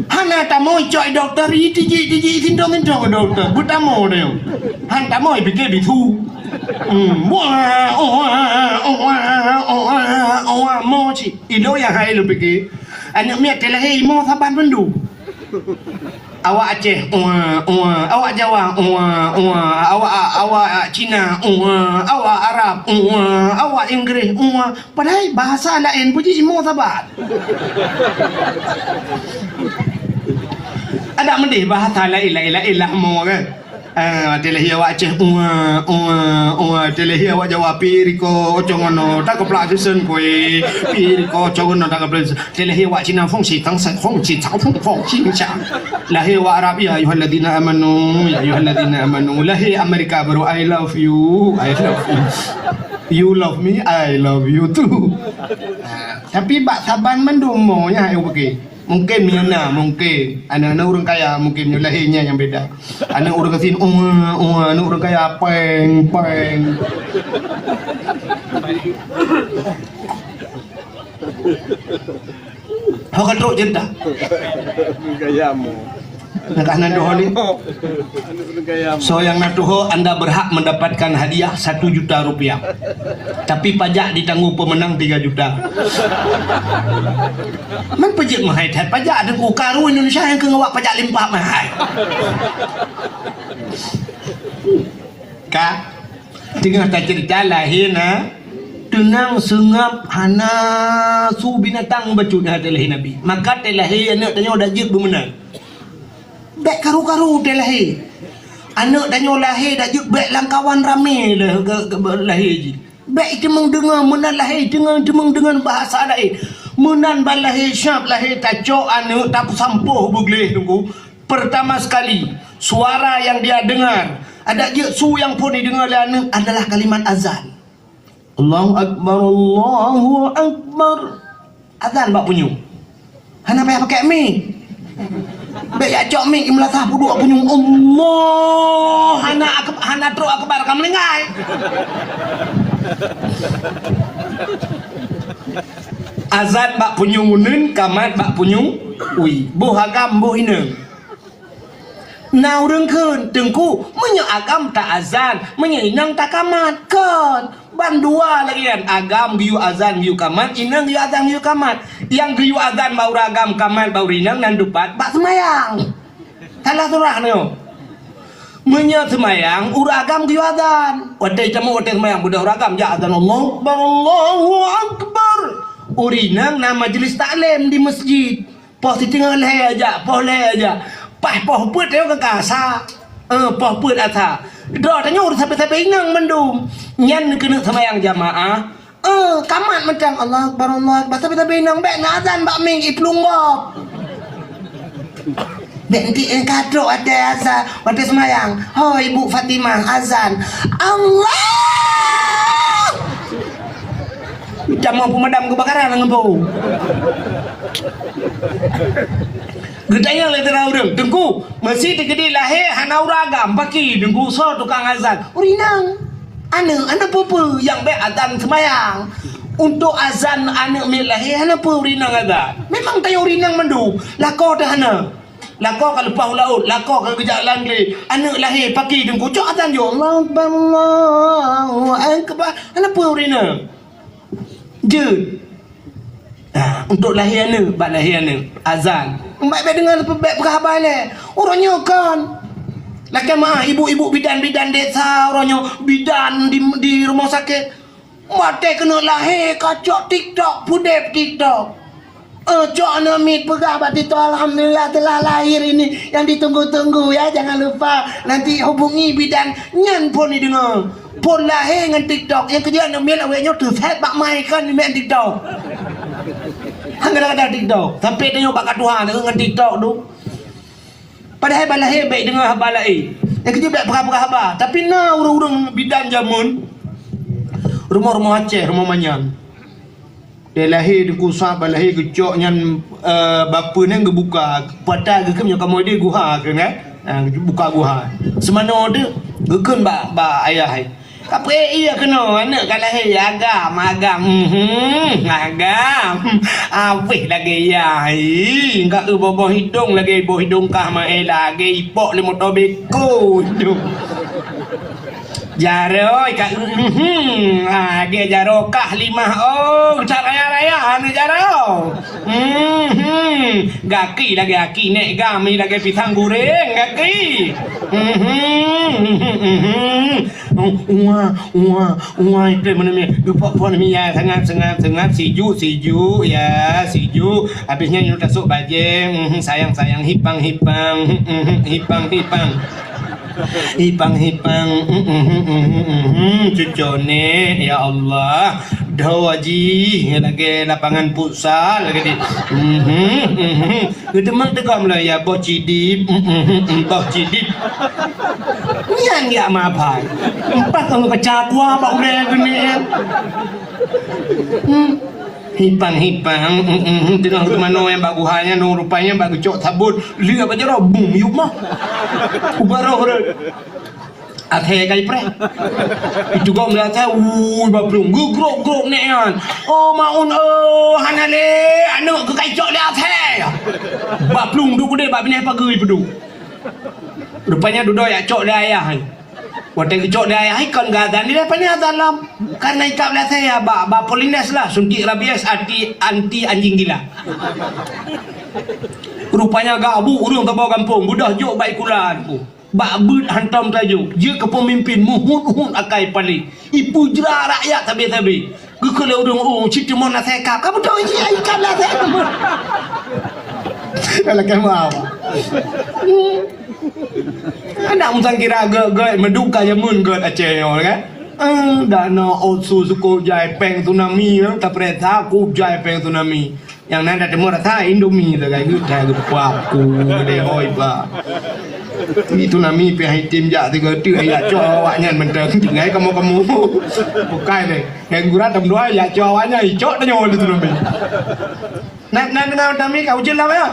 Hana tamu coi dokter tiji sindong ke dokter. Butamu dia. Han tamu pikir bitu. Mo ci. Ilo yang hai lu pikir. Anak miat lahir mo saban pendu. Awak Aceh, awak Jawa, awak Cina, awak Arab, awak Inggeris, padahal bahasa lain puji imo sabat. Ada mendih bahasa lain mo kan. Telehi awak Aceh, telehi awak Jawa piriko ocongono tak keplasen kowe piriko ocongono tak keplasen telehi awak Cina fungsi tangsa fungsi cao fungsi cha lahi awak Arab ya ayyuhalladzina amanu lahi Amerika baru I love you you love me I love you too. Tapi bak saban mendumo nya ayo pergi. Mungkin Mina, mungkin anak-anak orang kaya mungkin lahirnya yang beda. Anak orang kesini, anak orang kaya peng. Kau kan teruk cerita. Gayamu. Nak doh ni. So yang nak doh, anda berhak mendapatkan hadiah 1 juta rupiah. Tapi pajak ditanggung pemenang 3 juta. Man pajak mahal tat pajak dengan karu Indonesia yang kengawak pajak limpah mahal. Kak, tengah tak cerita lahir na, tenang sengap hana su binatang bacut hati lahir Nabi. Maka telahir anak tanya dah jek bermenang. Bek karu-karu telahir. Anak tanya lahir dah jek bek langkawan ramai lah lahir je. Bek cemang dengar menan lahir cemang dengan bahasa lain. Menan balahir syab lahir tacok anak tak sampuh begleh tunggu. Pertama sekali suara yang dia dengar, ada je su yang pun didengar oleh anak adalah kalimat azan. Allahu Akbar, Allahu Akbar. Azan bak punyung. Hana payah pakai mic. Baik ya cok mic melatah puduk punyung Allah. Hana teruk akbar kamu lengai. Azan bak punyung unen, kamat bak punyung ui. Boh agam boh ineng. Nau reng keun tengku menye agam tak azan, menye inang tak kamat kan. Ban dua lagi kan, agam giu azan giu kamat, inang giu azan giu kamat. Yang giu azan bau agam kamat bau inang nan dupat bak semayang. Salah surah nyo. Menye semayang uragam giu azan. Wadai jamu wadai semayang budak uragam ja azan Allahu Akbar, Allahu Akbar. Urinang na majlis taklim di masjid. Poh tinggal leh aja, poh leh aja. Poh put dia ke kasa. Poh put asa. Dah tanya urus sampai inang mendum. Nyan kena semayang jamaah. Kamat macam Allah Akbar, Allah Akbar. Tapi inang bek nak azan bak ming iplung gop. Bek nanti kadok ada azan, ada semayang. Oh Ibu Fatimah azan. Allah. Jamaah pemadam kebakaran dengan bau. Gedanya le terau deng tengku masih tegede lahir hana uragam paki dengku so tukang azan urinang anak apa yang baik azan semayang untuk azan anak mil lahir hana apa urinang azan memang tayo urinang mendu lako dah hana lako kalau pau laut lako kalau kejak langli anak lahir paki dengku cok azan jo Allahu Akbar Allahu Akbar hana apa urinang je. Untuk lahir anak, bak lahir anak azan. Baik dengar baik berkhabar le. Orangnya kan. Lakan mah ibu-ibu bidan-bidan desa, orangnya bidan di rumah sakit. Mate kena lahir kacok TikTok, pudep TikTok. Cok anak pegah bak TikTok alhamdulillah telah lahir ini yang ditunggu-tunggu ya. Jangan lupa nanti hubungi bidan nyan pun didengar. Pun lahir dengan TikTok. Yang kerja anak mil awaknya terfet bak mai kan dengan TikTok. Kadang-kadang TikTok sampai tengok bak Tuhan dengan TikTok tu. Padahal balahir baik dengar habar lain. Yang kerja baik perkara habar. Tapi nah urang-urang bidan jamun rumah-rumah Aceh, rumah Manyang. Dia lahir di kusah balahir kecok nyan bapa ni gebuka patah ke punya kamu dia guha ke kan. Buka guha. Semana ada gekeun bak ayah ai. Apa iya kena anak kan lahir agam awih lagi ya enggak boboh hidung lagi boh hidung kah mai lagi ipok le motor beko tu jaro kat dia jaro kah limah cat raya-raya anu jaro gaki lagi aki nek gami lagi pisang goreng gaki itu mana ni puan mi ya sangat siju ya siju habisnya you tasuk bajeng sayang hipang cucone ya Allah dawaji lagi lapangan futsal lagi gedemang tegam lah ya boh cidip nian ya mapai empat kalau kecakwa pak udah gini hipang tengah ke mana yang bak guhanya no rupanya bak gecok sabut lihat aja roh bum yuk mah ubaroh athe kai pre itu kau melihat saya bak belum grok ni kan maun hanale anu ke kai cok le athe bak belum du gede bak bini pagi pedu Rupanya duduk ya cok dia ayah ni. Waktu cok dia ayah kan gadan dia depannya dalam. Karena ikap lah saya ba Polines lah suntik rabies anti anjing gila. Rupanya gabu urung tabaw kampung budah jok baik kulan ku. Bak bud hantam tajuk. Dia ke pemimpin muhun akai paling. Ipu jera rakyat tabi-tabi. Kalau urung cerita mau nak saya kap. Kamu tahu ini ikap lah saya. Kalau kamu apa? Anak musang kira gak menduka jamun gak Aceh kan? Dana otsu suku jai peng tsunami tak pereta aku jai peng tsunami. Yang nanda temu rata Indomie tu kayak gitu kayak aku gede hoi ba. Itu nami pihak tim jak tiga tu ya cowoknya mentang tinggal kamu bukan deh. Yang gurah tam dua ya cowoknya icok tanya itu nami. Nak dengar nami kau jelas ya?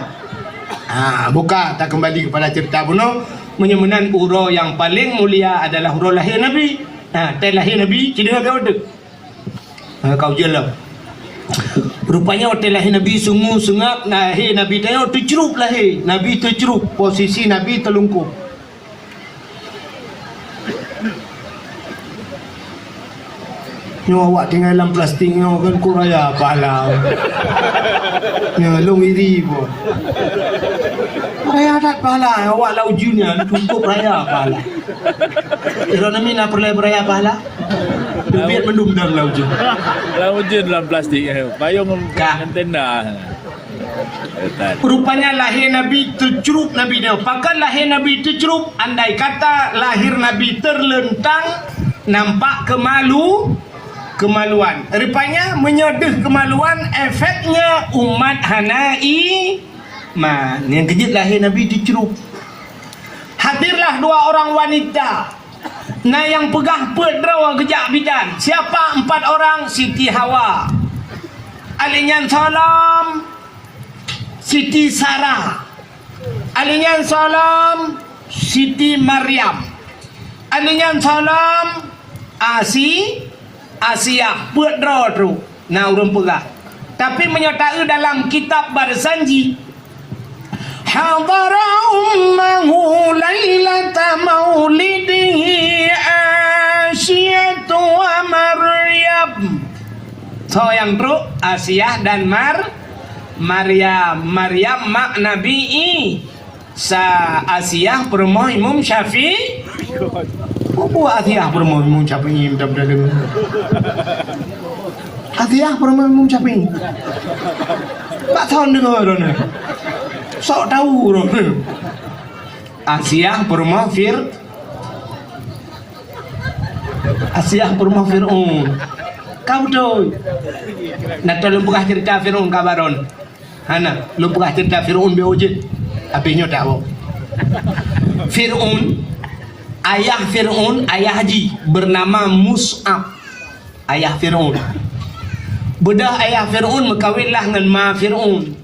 Buka tak kembali kepada cerita bunuh menyemenan uro yang paling mulia adalah uro lahir Nabi. Teh lahir Nabi kira kau tu. Kau jelas. Rupanya waktu lahir Nabi sungguh sengap lahir Nabi tengok tercerup lahir. Nabi tercerup posisi Nabi terlungkup. Ni awak tinggal dalam plastik ni kan kuraya pahala. Ya long iri pun. Raya tak pahala awak lau junior cukup raya pahala. Ira nami nak perlu beraya pahala. Biar mendum dalam lau jun. Lau jun dalam plastik payung tenda. Rupanya lahir Nabi tercerup Nabi dia. Pakat lahir Nabi tercerup andai kata lahir Nabi terlentang nampak kemaluan. Rupanya menyedih kemaluan efeknya umat hanai man. Yang kejut lahir Nabi dicerup. Hadirlah dua orang wanita. Nah yang pegah pedrawa kejak bidan. Siapa empat orang? Siti Hawa, Alinyan Salam, Siti Sarah, Alinyan Salam, Siti Maryam, Alinyan Salam, Asia pedrawa tu. Nah urang pegah. Tapi menyertai dalam kitab berjanji hadara ummahu lailata maulidihi Asyatu wa Maryam. So yang truk Asyah dan Maryam mak Nabi sa Asyah permoh Imam Syafi'i. Apa Asyah permoh Imam Syafi'i betul-betul. Asyah permoh Imam Syafi'i. Tak tahu dengar ni. Sok tahu orang. Asyah perumah Asyah perumah Fir'aun. Kau tahu. Nak tahu lumpukah cerita Fir'aun kabaron. Hana, lumpukah cerita Fir'aun biojit. Apinya tak tahu. Fir'aun, ayah haji bernama Mus'ab. Ayah Fir'aun. Bedah ayah Fir'aun berkahwinlah dengan ma Fir'aun.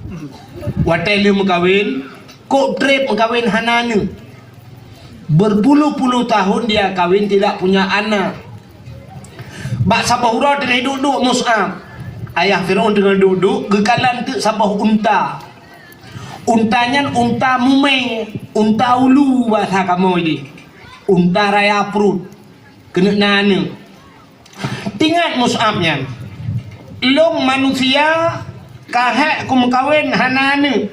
Watai dia berkahwin, kok trip berkahwin Hanana. Berpuluh-puluh tahun dia kahwin tidak punya anak. Bak sabah hurau tengah duduk Mus'ab. Ayah Fir'aun tengah duduk, gekalan tu sabah unta. Untanya unta mumeng, unta ulu bahasa kamu ini. Unta raya perut. Kena nana. Tinggal Mus'abnya. Long manusia kahek ku mengkawin hanane.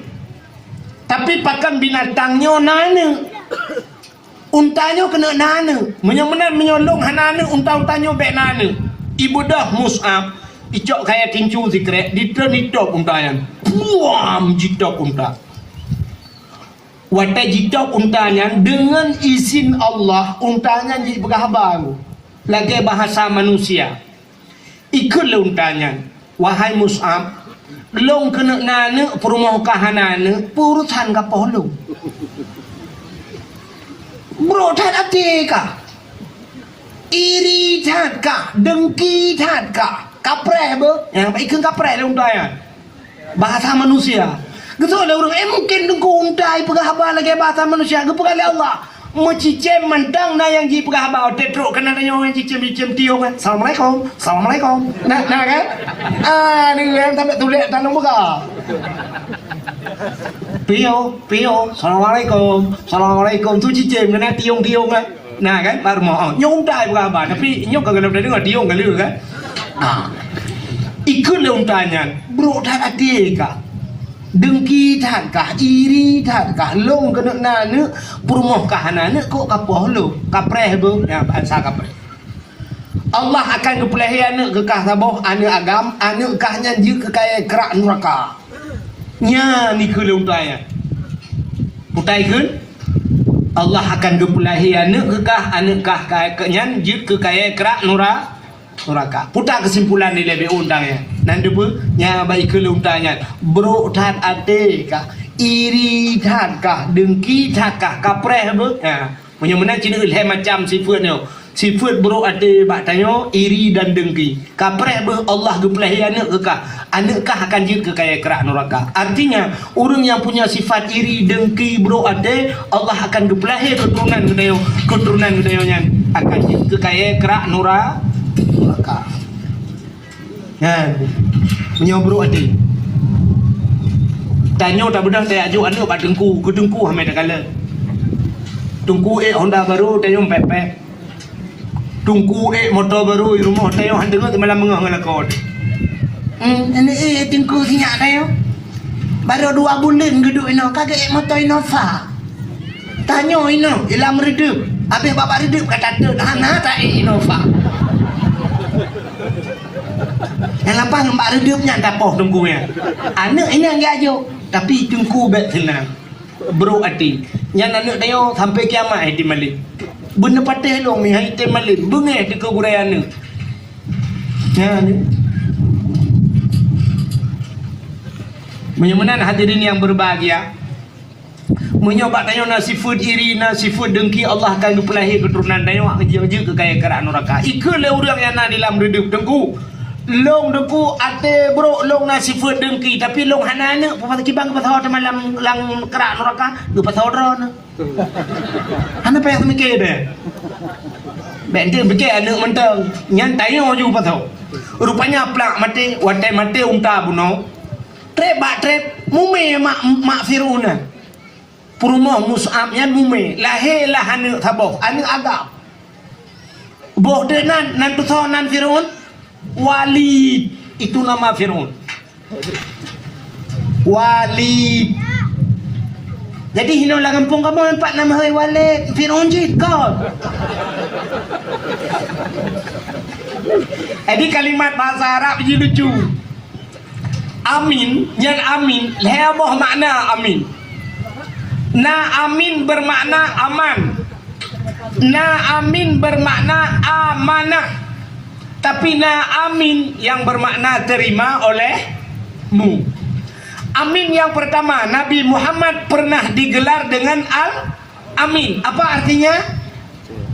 Tapi pakan binatangnya nane. Untanya kena nane. Menyemenan menyolong hanane unta-untanya bek nane. Ibu dah Mus'ab icok kayak tincu zikrek ditop untanya. Puam jitok unta. Watai jitok untanya dengan izin Allah untanya jadi berhabar. Lagi bahasa manusia. Ikutlah untanya. Wahai Mus'ab, long kena nana perumah kahanana purusan kapal long. Bro tak hati kah? Iri tak kah? Dengki tak kah? Kapreh ber? Yang ikan kapreh lah untanya. Bahasa manusia. Gitu lah orang mungkin dengku untai pegahaba lagi bahasa manusia. Gitu kali Allah. Mencicim mentang na yang ji pegahaba tetruk kena tanya orang cicim-cicim tiung kan. Assalamualaikum. Nah kan? Ni yang sampai tulis tanam buka. Pio, Assalamualaikum tu cicim kena tiung-tiung kan. Nah kan, baru mau nyong dai berapa tapi nyong kagak ada dengar tiung kan lu kan. Ikut le tanya, bro dah ada kah? Dengki tak kah, iri tak kah, long kena nana, purmoh kah nana, kok kapoh lu, kapreh bu, ya bahasa kapreh. Allah akan kepelahi anak kekah saboh, anak agam, anak kahnya je kekaya kerak neraka. Nya ni kelung tanya. Putai kun? Allah akan kepelahi anak kah keknya je kekaya kerak neraka. Putar kesimpulan ni lebih undangnya. Nanti pun nya baik kelung tanya. Bro tat ate kah, iri tat kah, dengki tat kah, kapreh bu. Ya, punya mana cina ilham macam sifat ni. Sifat bro ada bak tanya iri dan dengki. Kapreh ber Allah gepelahi anak kah akan jid ke kaya kerak neraka. Artinya orang yang punya sifat iri dengki bro ada Allah akan gepelahi keturunan gedayanya akan jid ke kaya kerak neraka. Kan punya bro ada tanya tak bedah saya ajuk anak bak dengku ke dengku hamai dah kala dengku Honda baru tanya pepek tungku motor baru di rumah tayo han dengar malam mengah ngelakon. Ini tungku sinyak tayo. Baru 2 bulan geduk ino kagak motor Innova. Tanya ino ilang redup. Habis bapak redup kata tu hana tak Innova. Yang lapang mbak redupnya tapoh tungkunya. Anak ini yang gajo tapi tungku bet senang. Bro ati. Yang anak tayo sampai kiamat di malik. Benda patah long ni hai tem malin bengeh di kebudayaan ni. Ya ni. Menyamanan hadirin yang berbahagia. Menyobak tanya na sifat iri na sifat dengki Allah akan dipelahi keturunan tanya kerja ke kaya kerak neraka. Ikalah orang yang nak dalam redup tengku. Long deku ate bro long na sifat dengki tapi long hana anak pasal kibang pasal malam lang kerak neraka du pasal drone. Hana payah mikir dia. Benda fikir anak mentang nyan tanya ju pasal. Rupanya plak mati watai mati unta buno. Trep bak trep mume mak Firuna. Purumah Mus'ab nyan mume lahirlah anak taboh anak agak. Boh denan nan pasal nan Firun Walid itu nama Fir'aun. Walid. Jadi hino lah kampung kamu nampak nama hai Walid Fir'aun je kau. Jadi kalimat bahasa Arab je lucu. Amin, yang amin, leboh makna amin. Na amin bermakna aman. Na amin bermakna amanah. Tapi na amin yang bermakna terima olehmu. Amin yang pertama, Nabi Muhammad pernah digelar dengan Al-Amin. Apa artinya?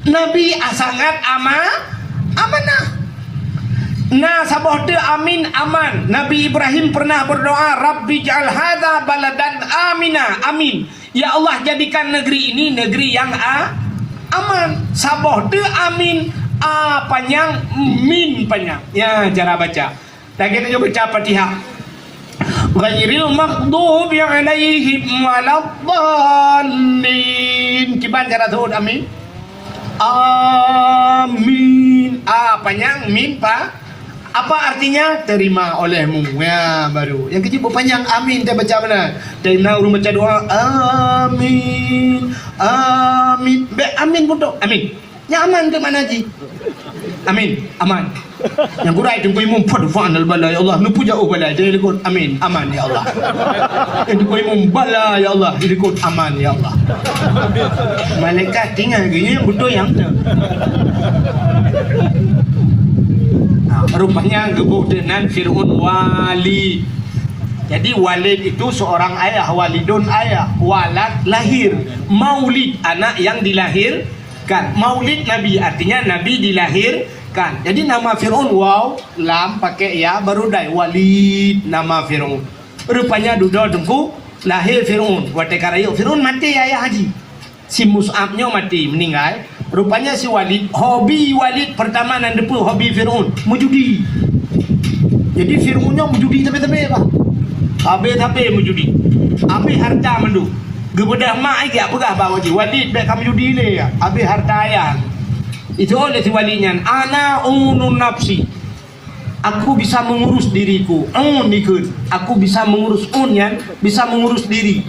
Nabi sangat amanah. Nah, sabah tu amin aman. Nabi Ibrahim pernah berdoa, Rabbi ja'al hadha baladan amina. Amin. Ya Allah, jadikan negeri ini negeri yang aman. Sabah tu amin. A panjang, min panjang. Ya, cara baca. Dan kita juga baca Fatihah. Ghairil maghdubi alaihim waladdallin. Gimana cara sebut amin? Amin. A panjang, min pa. Apa artinya? Terima olehmu. Ya, baru. Yang kecil panjang amin dia baca mana? Dan orang baca doa amin. Amin. Amin pun amin. Yang aman ke mana ji? Amin, aman. Yang kurai tunggu imam fadfan al-bala ya Allah. Nupu jauh bala jadi ikut amin, aman ya Allah. Yang tunggu imam bala ya Allah, jadi ikut aman ya Allah. Malaikat tinggal gini yang betul yang tu. Rupanya gebuh dengan Fir'aun Walid. Jadi Walid itu seorang ayah, walidun ayah, walad lahir, maulid anak yang dilahirkan. Maulid Nabi artinya Nabi dilahirkan. Jadi nama Fir'aun waw lam pakai ya baru dai Walid nama Fir'aun. Rupanya duduk dengku lahir Fir'aun. Watai karayo Fir'aun mati ayah haji. Si Mus'abnya mati meninggal. Rupanya si Walid, hobi Walid pertama nan depu hobi Fir'aun menjudi. Jadi Fir'aunnya menjudi tapi-tapi apa? Habis-habis menjudi. Habis harta mendu. Gebedah mak lagi apa bawa je. Walid baik kamu judi le. Habis harta ayah. Itu oleh si walinya. Ana unun nafsi. Aku bisa mengurus diriku. Aku bisa mengurus unyan, bisa mengurus diri.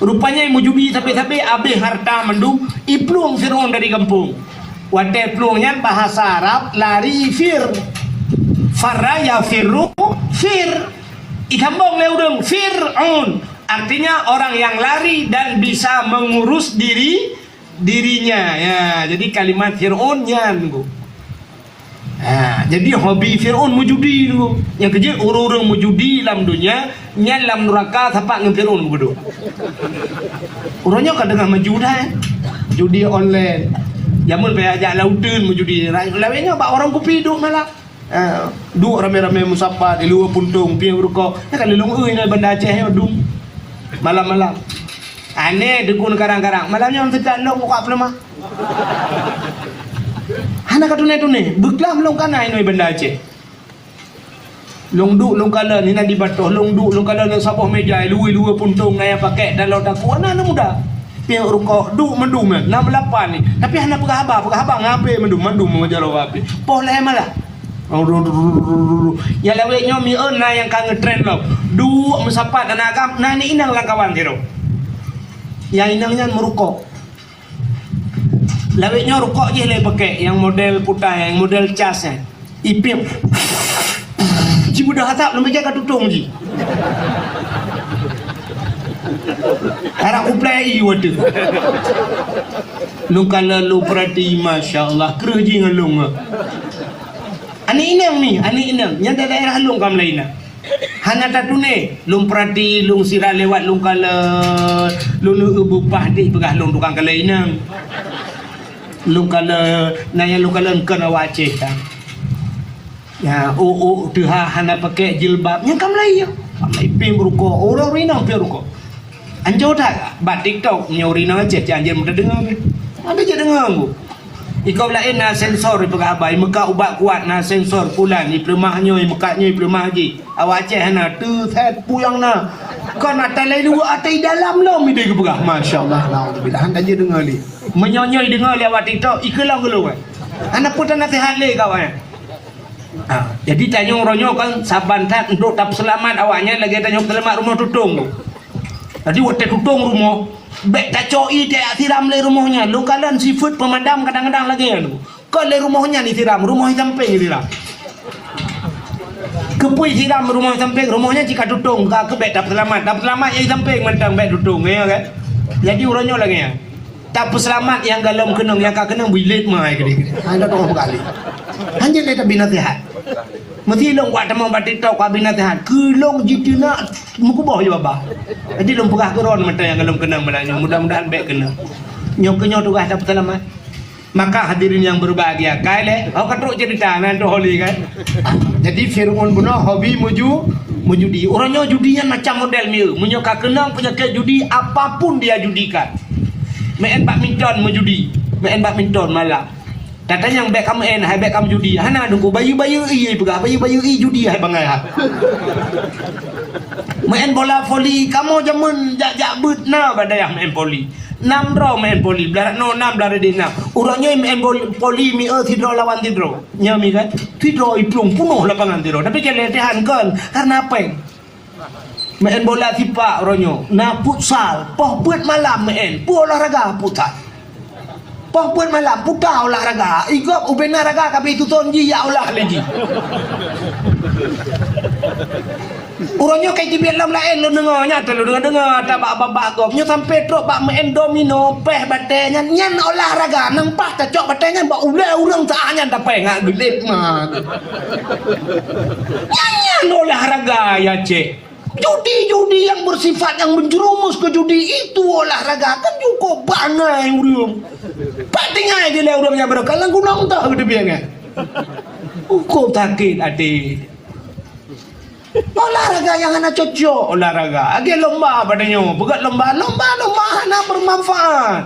Rupanya yang mujudi sampai-sampai habis harta mendung, iplung Fir'aun dari kampung. Wadah plungnya bahasa Arab lari fir. Faraya firru fir. Ikambong leudeng Fir'aun. Artinya orang yang lari dan bisa mengurus dirinya. Ya, jadi kalimat Fir'aun nyan. Jadi hobi Fir'aun mujudi tu. Yang kerja orang-orang mujudi dalam dunia, nyan dalam neraka tapak dengan Fir'aun begitu. Orangnya kan dengar majudah. Judi online. Jamun payah ajak lautan mujudi. Lainnya bak orang kopi duk malah. Duk rame-rame musafat di luar puntung pi berukok. Ya kan lelong euy na banda Aceh dum. Malam-malam. Aneh dekun karang-karang. Malamnya orang tidak nak buka pelemah. Hana katune-tune, beklah long kana inoi benda Aceh. Long duk long kala ni nak dibatoh, long duk long kala nak sabah meja, luar puntung naya pakai dalau daku ana muda. Piang rukok duk mendum 68 ni. Tapi hana pegah ngape mendum menjaro ape. Poh le malah. Ya leweknya mi na yang kan ngetrend lo. Duk mesapat anak agam, nah ni inang lah kawan kiro. Yang inangnya merukok. Lawetnya rokok je le pakai yang model putih, yang model cas ipim. Ji budak hatap lemah jaga tutung ji. Harap uplai waduh. Lu kalau lu perhati masya-Allah kerja dengan lu. Ani inang ni, yang daerah lu kam lain. Hana tatune, lu perhati lu sirah lewat lu kalau lu ubah dik pegah lu tukang kalainang. Lu kalau nanya lu kalau engkau nak Aceh kan ya tuha hana pakai jilbab yang kam lai pim ruko orang rina pim ruko anjau tak bat TikTok nyorina Aceh jangan mudah dengar ada je dengar aku ikau lain na sensor pegah abai meka ubat kuat na sensor pulan ni pelemahnya mekatnya pelemah haji awak Aceh hana tu set puyang na kau nak talai dua atai dalam lo mi dia pegah masya-Allah naudzubillah handa je dengar ni menyonyoi dengar lewat TikTok ikelang gelo kan anak putan nasihat le kawan jadi tanya orangnya kan saban tak untuk tak selamat awaknya lagi tanya selamat rumah tutung tu jadi waktu tutung rumah baik tak coi tak siram le rumahnya lu kalian seafood pemadam kadang-kadang lagi tu kau le rumahnya ni siram rumah samping siram kepui siram rumah samping rumahnya jika tutung ke baik tak selamat yang samping mentang baik tutung ya kan jadi orangnya lagi ya tak selamat yang galam kenang yang kak kenang bilik mai gede. Anda tolong kali. Hanya le tak binasihat. Mesti long buat tamang batik tau ka binasihat. Kelong jitina muku bawah je baba. Jadi long pegah keron mata yang galam kenang malanya. Mudah-mudahan baik kena. Nyok tugas tak selamat. Maka hadirin yang berbahagia, kaile, kau katruk cerita nanti holi kan. Jadi Fir'aun punya hobi mujudi. Orangnya judinya macam model miu. Menyokak kenang penyakit judi apapun dia judikan. Main badminton menjudi, main badminton malam. Datang yang baik kamu hai baik kamu judi. Hana nunggu bayu-bayu pegah bayu-bayu judi hai bangai ha. Main bola voli kamu jamun jak but na badayah main voli. 6 draw main voli, belarat no 6 belarat di 6. Orangnya main voli mi tidro lawan tidro. Nya mi kan. Tidro iplung penuh lapangan tidro. Tapi keletihan kan karena apa? Main bola tipak orangnya. Na futsal, poh buat malam main, pu olahraga putar. Poh buat malam putar olahraga. Ikut ubena raga kabe itu tonji ya olah lagi. Orangnya kayak di dalam lain lu dengarnya tu lu dengar tak bak gop. Nyo sampai truk bak main domino peh batenya nyan olahraga nampak tak cok batenya bak ulah urang tak nyan tak peh ngak gelit mah. Nyan olahraga ya cek. Judi yang bersifat yang menjerumus ke judi itu olahraga kan cukup bangai urang. Pak tingai dia urang yang berkalang gunung tak gede biang. Kok takit adik. Olahraga yang anak cocok olahraga. Agi lomba padanya. Bukan lomba anak bermanfaat.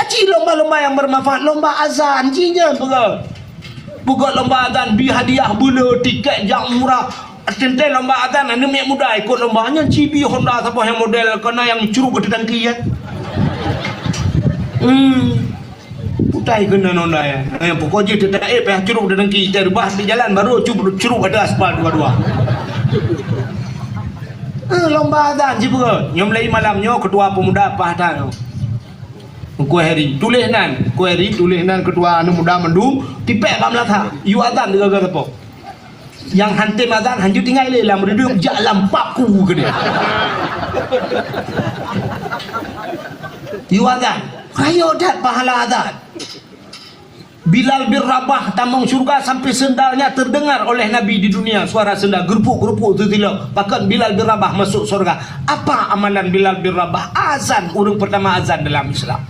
Aci lomba yang bermanfaat. Lomba azan cinya bukan lomba azan bi hadiah bula tiket yang murah. tentai lomba azan anu mek muda ikut lombanya CB Honda siapa yang model kena yang curug ke tangki ya. Putai kena Honda ya. Pokoknya tidak curug ke tangki terbah di jalan baru curug ada aspal dua-dua. Lomba azan juga. Nyom lagi malamnya ketua pemuda Pahatan. Kueri tulisnan ketua anu muda mendung tipek bamlatha. You azan dekat apa? Yang hantim azan hanju tinggal le lam redung jalan paku ke dia. You azan. Kayo dat pahala azan. Bilal bin Rabah tambang syurga sampai sendalnya terdengar oleh Nabi di dunia. Suara sendal gerupuk-gerupuk tu tilo. Bahkan Bilal bin Rabah masuk surga. Apa amalan Bilal bin Rabah? Azan, urung pertama azan dalam Islam.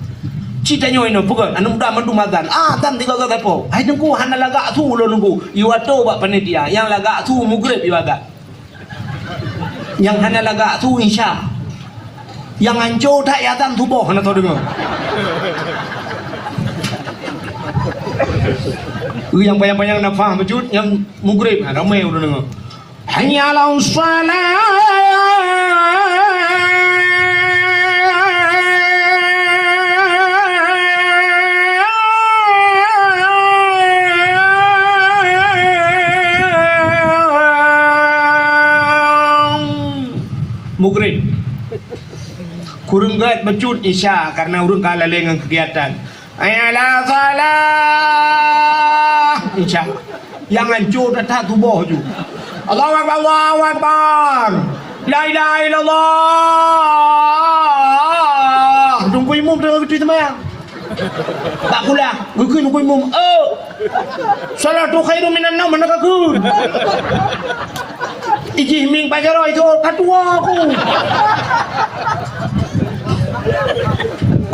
Citanya ini bukan anu muda mandum azan. Azan tiga kata apa? Hai nunggu hana lagak tu lo nunggu. Iwato bak panitia. Yang lagak tu mugrib ibadat. Yang hana lagak tu insya. Yang hancur tak azan tu boh hana tahu dengar. Yang panjang-panjang nak faham betul, yang mugrib ramai udah dengar. Hayya 'alas shalah. Mugrib kurang gat becut isya karena urang kalah dengan kegiatan. Ayalah salah isya yang hancur tak tubuh tu. Allahu akbar, Allahu akbar, la ilaha illallah. Tunggu imam tengah gitu sembahyang. Tak pula gugui nunggu imam. Salatu khairum minan naum manakakun. Iji ming pajaro itu katua aku.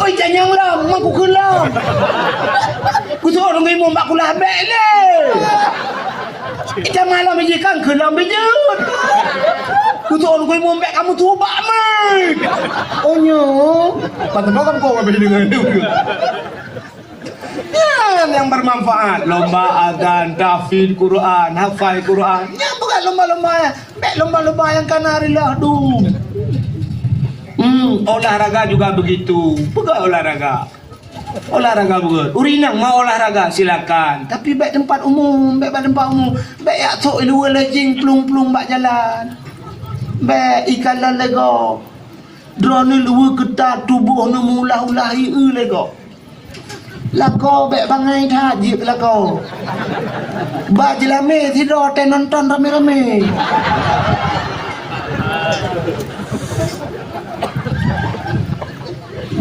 Oi janyang lam, aku kelam. Ku tu orang imam aku lah bek le. Ita malam iji kan kelam bejut. Ku tu orang imam bek kamu tu bak mai. Oh nyo. Patut kan kau ngabeh dengan dia. Yang bermanfaat, lomba azan, tahfidz Quran, hafal Quran. Ya bukan lomba-lomba ya. Baik lomba-lomba yang kanarilah du. Olahraga juga begitu. Bukan olahraga. Olahraga bukan. Urinang mau olahraga silakan. Tapi baik tempat umum, baik tempat umum. Baik ya tok luar lejing plung-plung bak jalan. Baik ikan lego. Drone luar ketat tubuh nu ulah-ulahi lego. Lagu baik bangai tajib lagu. Bak jelame tidur te nonton rame-rame.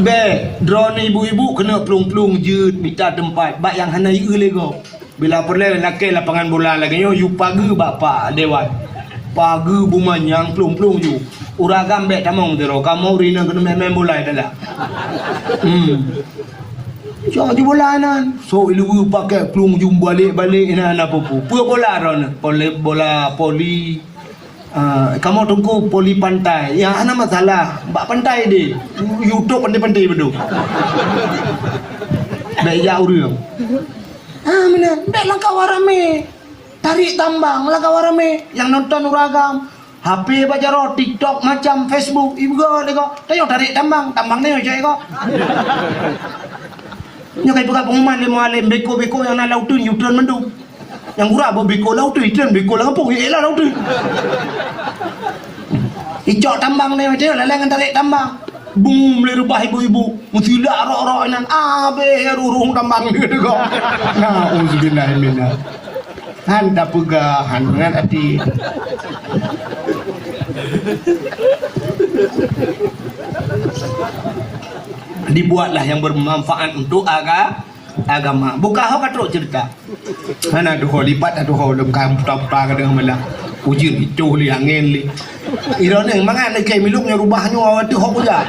Baik drone ibu-ibu kena pelung-pelung jut minta tempat. Bak yang hana lego. Bila perlu laki lapangan bola lagi you pagi bapa dewan. Pagi buman yang pelung-pelung you. Uragam baik tamong tero kamu rina kena main bola dah. Jangan di bolanan. So ilu pakai pelung jum balik-balik nak apa-apa. Pua bola ron. Bola poli. Kamu tunggu poli pantai. Yang ana masalah. Bak pantai dia. YouTube pandai-pandai betul. Baik jauh dia. Mana? Baik langkah warame. Tarik tambang langkah warame. Yang nonton uragam. HP bajaro, TikTok macam Facebook. Ibu go lego. Tayo tarik tambang. Tambang ni macam ego. Nya kai pegak pengumuman le mualim beko-beko yang nak lautun U-turn mendung. Yang gura apa beko lautun U-turn beko lah apa elah lautun. Icok tambang ni macam lelengan tarik tambang. Boom le rubah ibu-ibu. Musila rok-rok nan abe rurung tambang dia kok. Nauzubillah minna. Handa pegahan dengan hati. Dibuatlah yang bermanfaat untuk agama. Bukan hok katrok cerita. Mana tu hok lipat tu hok dalam putar-putar ke dengan malah. Ujir itu li angin li. Irone mangan nak kai miluknya rubahnya awak tu hok juga.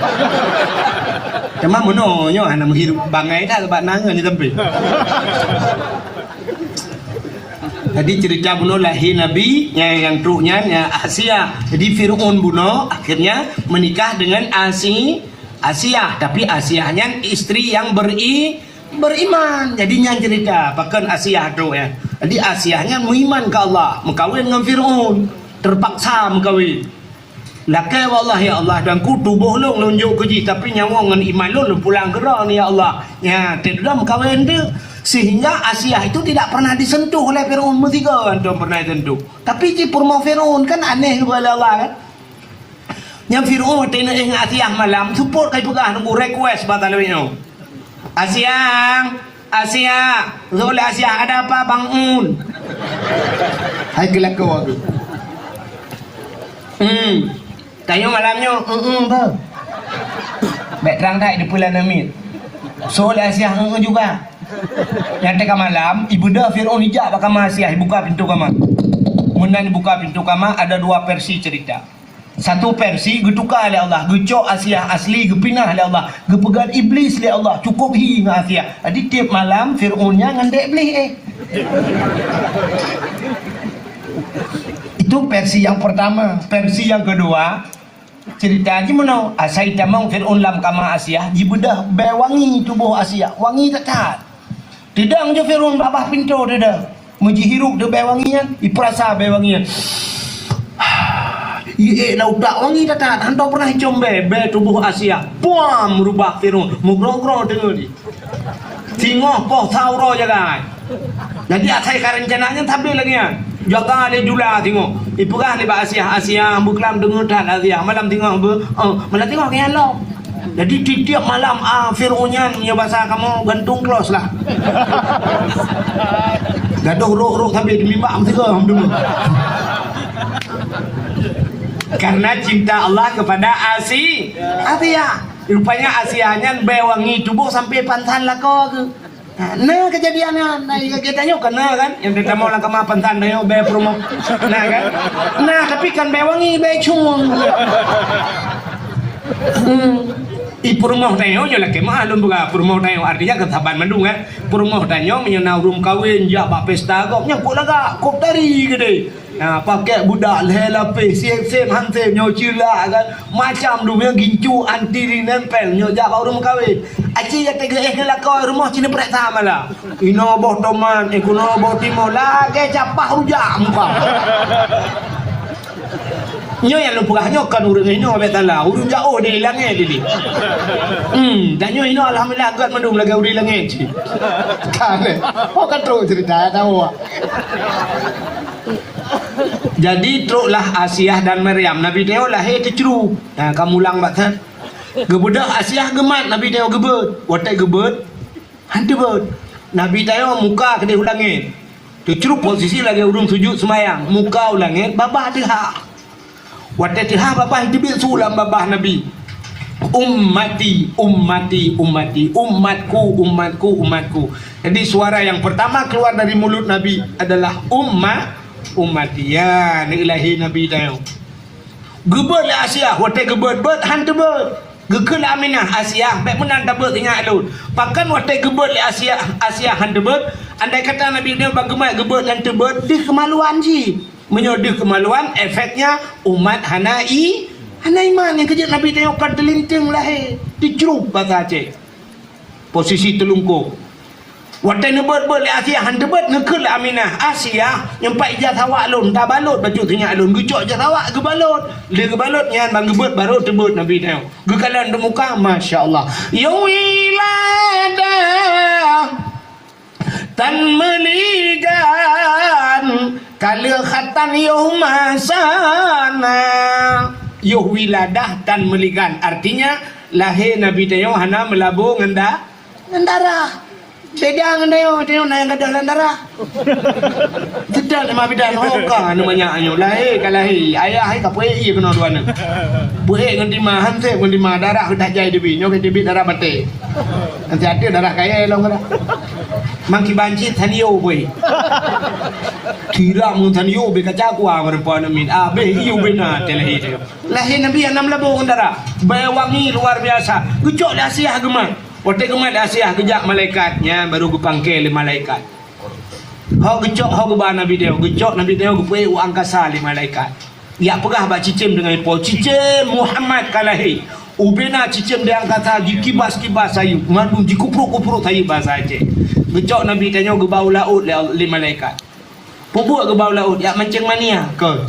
Cuma mononyo ana menghirup bangai dah sebab nangan ni tempe. Jadi cerita bunuh lahir Nabi yang truknya Asia. Jadi Fir'aun bunuh akhirnya menikah dengan Asia, tapi Asianya istri yang beriman. Jadinya cerita pakan Asia tu ya. Jadi Asianya beriman ke Allah, mengkawin dengan Fir'aun. terpaksa mengkahwin. Lakai Allah ya Allah, dan ku tubuh long lonjok keji tapi nyawa dengan iman long pulang gerah ni ya Allah. Ya, tidak kahwin dia. Sehingga Asia itu tidak pernah disentuh oleh Firaun bertiga kan, pernah disentuh. Tapi si purma Firaun kan aneh kepada Allah kan. Yang Firaun tena ingat Asia malam support kai pegah nunggu request batal winyo. Asia, Zul Asia ada apa Bang Un? Hai kelakau aku. Tanya malamnya, ber. Baik terang tak di bulan Amit. Zul Asia juga. Yang tengah malam, ibu dah Firaun hijab kamar Asia, buka pintu kamar. Kemudian buka pintu kamar, ada dua versi cerita. Satu versi getukar oleh Allah, gecok Asia asli, gepinah oleh Allah, gepegat iblis oleh Allah, cukup hi dengan Asia. Jadi tiap malam Firaunnya ngandek iblis Itu versi yang pertama. Versi yang kedua, cerita aja mana asai tamang Firaun lam kamar Asia, jibedah wangi tubuh Asia, wangi tak. Tidak je Firaun babah pintu dia. Menjihirup dia wangian, iprasa wangian. Lau tak wangi tak hantar pernah cium be tubuh Asia. Puam merubah Firaun, mugrong-grong dengar ni. Tengok poh tauro jaga. Jadi asai rencananya tampil lagi kan. Jaga le jula tengok. Ipurah le Asia buklam dengar tak Asia. Malam tengok malam tengok kan lo. Jadi tiap malam Firaunnya punya bahasa kamu gantung close lah. Gaduh ruk sampai demi mak mereka alhamdulillah. Karena cinta Allah kepada Asia. Rupanya Asianya bewangi tubuh sampai pantan lah kau ke. Nah kejadiannya, nah kita kena kan, yang kita mau langkah mapan tanda yo be promo, nah kan, nah tapi kan bewangi be cung, Ipurmoh tayo yo laki malum buka purmoh tayo artinya ketaban mandung kan, purmoh tayo menyenau rum kawin jak bak pesta kok nyangkut laga kok tari gede. Nah, pakai budak lapis sem hansem nyo cila kan macam dunia gincu anti nempel nyo jak baru kawin aci ya tege lakau rumah cina prek samala ino boh toman kuno boh timo lagi capah rujak muka nyo yang lupa nyo kan urang ino betala urang jauh di langit di dan nyo ino alhamdulillah agak mendung lagi uri langit kan oh kan terus cerita tahu. Jadi teruklah Asia dan Maryam. Nabi Teo lahir terceru. Nah, kamu ulang baksan. Gebedak Asia gemat Nabi Teo gebet. Watak gebet. Hantu bet. Nabi Teo muka ke dia ulangit. Terceru posisi lagi urung sujud semayang. Muka ulangit. Babah tihak. Watak tihak babah hidibit sulam babah Nabi. Ummati. Umatku. Jadi suara yang pertama keluar dari mulut Nabi adalah ummati ya ni ilahi Nabi tayo. Gebet le Asia, watai gebet hantu bet. Gekel Aminah Asia, baik menan tak bet ingat alun. Pakan watai gebet le Asia hantu bet. Andai kata Nabi dia bagaimana gebet hantu bet, dia kemaluan ji. Menyodih kemaluan, efeknya umat hana iman yang kejut Nabi tayo kan terlinting lahir. Dicerup bahasa Aceh. Posisi telungkup. Watai nebet le Asia han debet nekel Aminah Asia yang pak ijaz awak lun tak balut baju tanya lun gecok ijaz awak ke balut dia ke balut nyan bang gebet baru tebet Nabi tengok gekalan de muka masya-Allah yawilada tan meligan kala khatan yaumasana yawilada tan meligan artinya lahir Nabi tengok hana melabur ngendara Beda dengan dia naik gadah landara. Tidak nama beda hoka namanya ayo lahir kalahi ayah hai kapoe iya kena duana. Buhe nganti mahan teh nganti mah darah dah jai debi nyo ke debi darah bate. Nanti ada darah kaya long kada. Mangki banci thanio boy. Tira mun thanio be kaca ku perempuan min. Be iyo bena teh lahir. Lahir Nabi 6 labung darah. Wangi luar biasa. Gecok dah Asia gemar. Waktu kemat Asia kejak malaikatnya baru kupanggil malaikat. Hok gecok hok gebah Nabi dia. Gecok Nabi dia gupui angkasa li malaikat. Ya pegah ba cicim dengan ipo. Cicim Muhammad kalahi. Ubena cicim dia angkasa dikibas-kibas sayu. Ngandung dikupruk-kupruk sayu bahasa Aceh. Gecok Nabi dia gebau laut li malaikat. Pupuk ke bawah laut, yak mancing mania kau.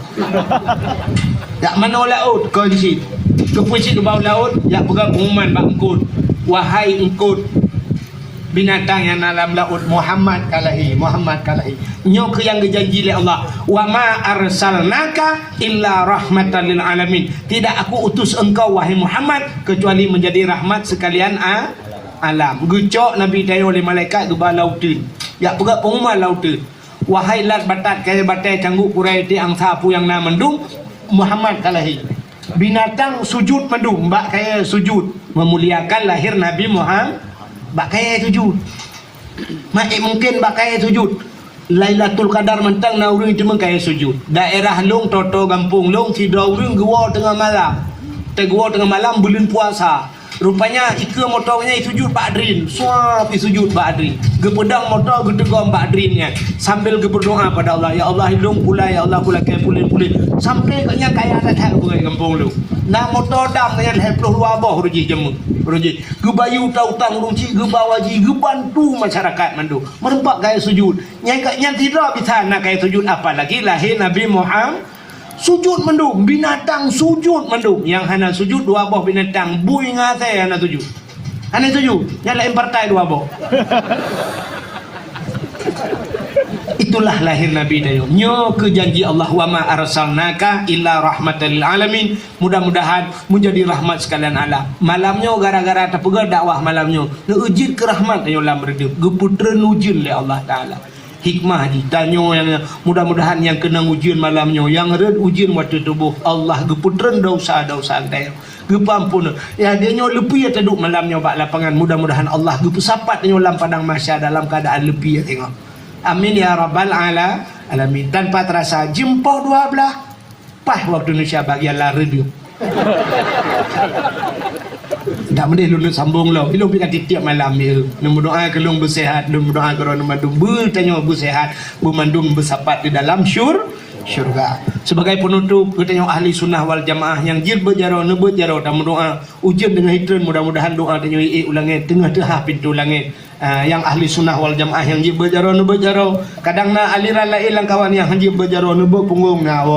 Yak mana laut kau di sini. Kepuisi ke bawah laut, yak pegang pengumuman bak engkut. Wahai engkut binatang yang dalam laut, Muhammad kalahi, Muhammad kalahi. Nyo ke yang dijanji oleh Allah, wa ma arsalnaka illa rahmatan lil alamin. Tidak aku utus engkau wahai Muhammad kecuali menjadi rahmat sekalian alam. Gucok Nabi tayo oleh malaikat ke bawah laut tu. Yak pegang pengumuman laut tu. Wahai lat batat kaya batai canggu kurai ti angsa pu yang na mendung, Muhammad kalahi. Binatang sujud mendung, mbak kaya sujud memuliakan lahir Nabi Muhammad. Mbak kaya sujud. Mak mungkin mbak kaya sujud. Lailatul Qadar mentang na urang itu kaya sujud. Daerah long toto kampung long si dua urang gua tengah malam. Gua tengah malam bulan puasa. Rupanya ika motornya sujud Pak Adrin. Suap sujud Pak Adrin. Gepedang motor getegom Pak Adrinnya. Sambil berdoa pada Allah, ya Allah hidung pula, ya Allah pula kaya pulin-pulin. Sampai kaya kaya ada tak buat kampung lu. Nah motor dam kaya 20 wabah ruji jemu. Ruji. Gebayu tautang ruji, gebawaji, gebantu masyarakat mandu. Merempak kaya sujud. Yang tidak bisa nak kaya sujud apalagi lahir Nabi Muhammad. Sujud mendung, binatang sujud mendung. Yang hana sujud dua buah binatang, bui ngasai hana sujud. Hana sujud, yang lain partai dua buah. Itulah lahir Nabi dayo. Nyo ke janji Allah, wa ma arsalnaka illa rahmatan lil alamin. Mudah-mudahan menjadi rahmat sekalian alam. Malamnya gara-gara terpegal dakwah malamnya. Ujin ke rahmat dayo lam redup. Geputra nujin oleh Allah Taala. Hikmah ditanya yang mudah-mudahan yang kena ujian malamnya, yang red ujian waktu tubuh Allah geputren dosa-dosa dia gepampun ya dia nyo lepi ya taduk malamnya bak lapangan. Mudah-mudahan Allah gepesapat nyo dalam padang mahsyar dalam keadaan lepi ya tengok. Amin ya rabbal alamin. Tanpa terasa jempol dua belah pas waktu Indonesia bagian radio. Tak mendih lu sambung lo. Lu pergi tiap malam dia. Lu berdoa ke lu bersehat, lu berdoa ke orang mandum bertanya bersehat, bermandum bersapat di dalam syurga. Sebagai penutup, kita ahli sunnah wal jamaah yang jir berjaro nebut jaro dan berdoa ujian dengan hitran, mudah-mudahan doa tanya ulangi tengah-tengah pintu langit. Yang ahli sunnah wal jamaah yang jir berjaro nebut jaro, kadang na aliran lain lang kawan yang jir berjaro nebut punggung na.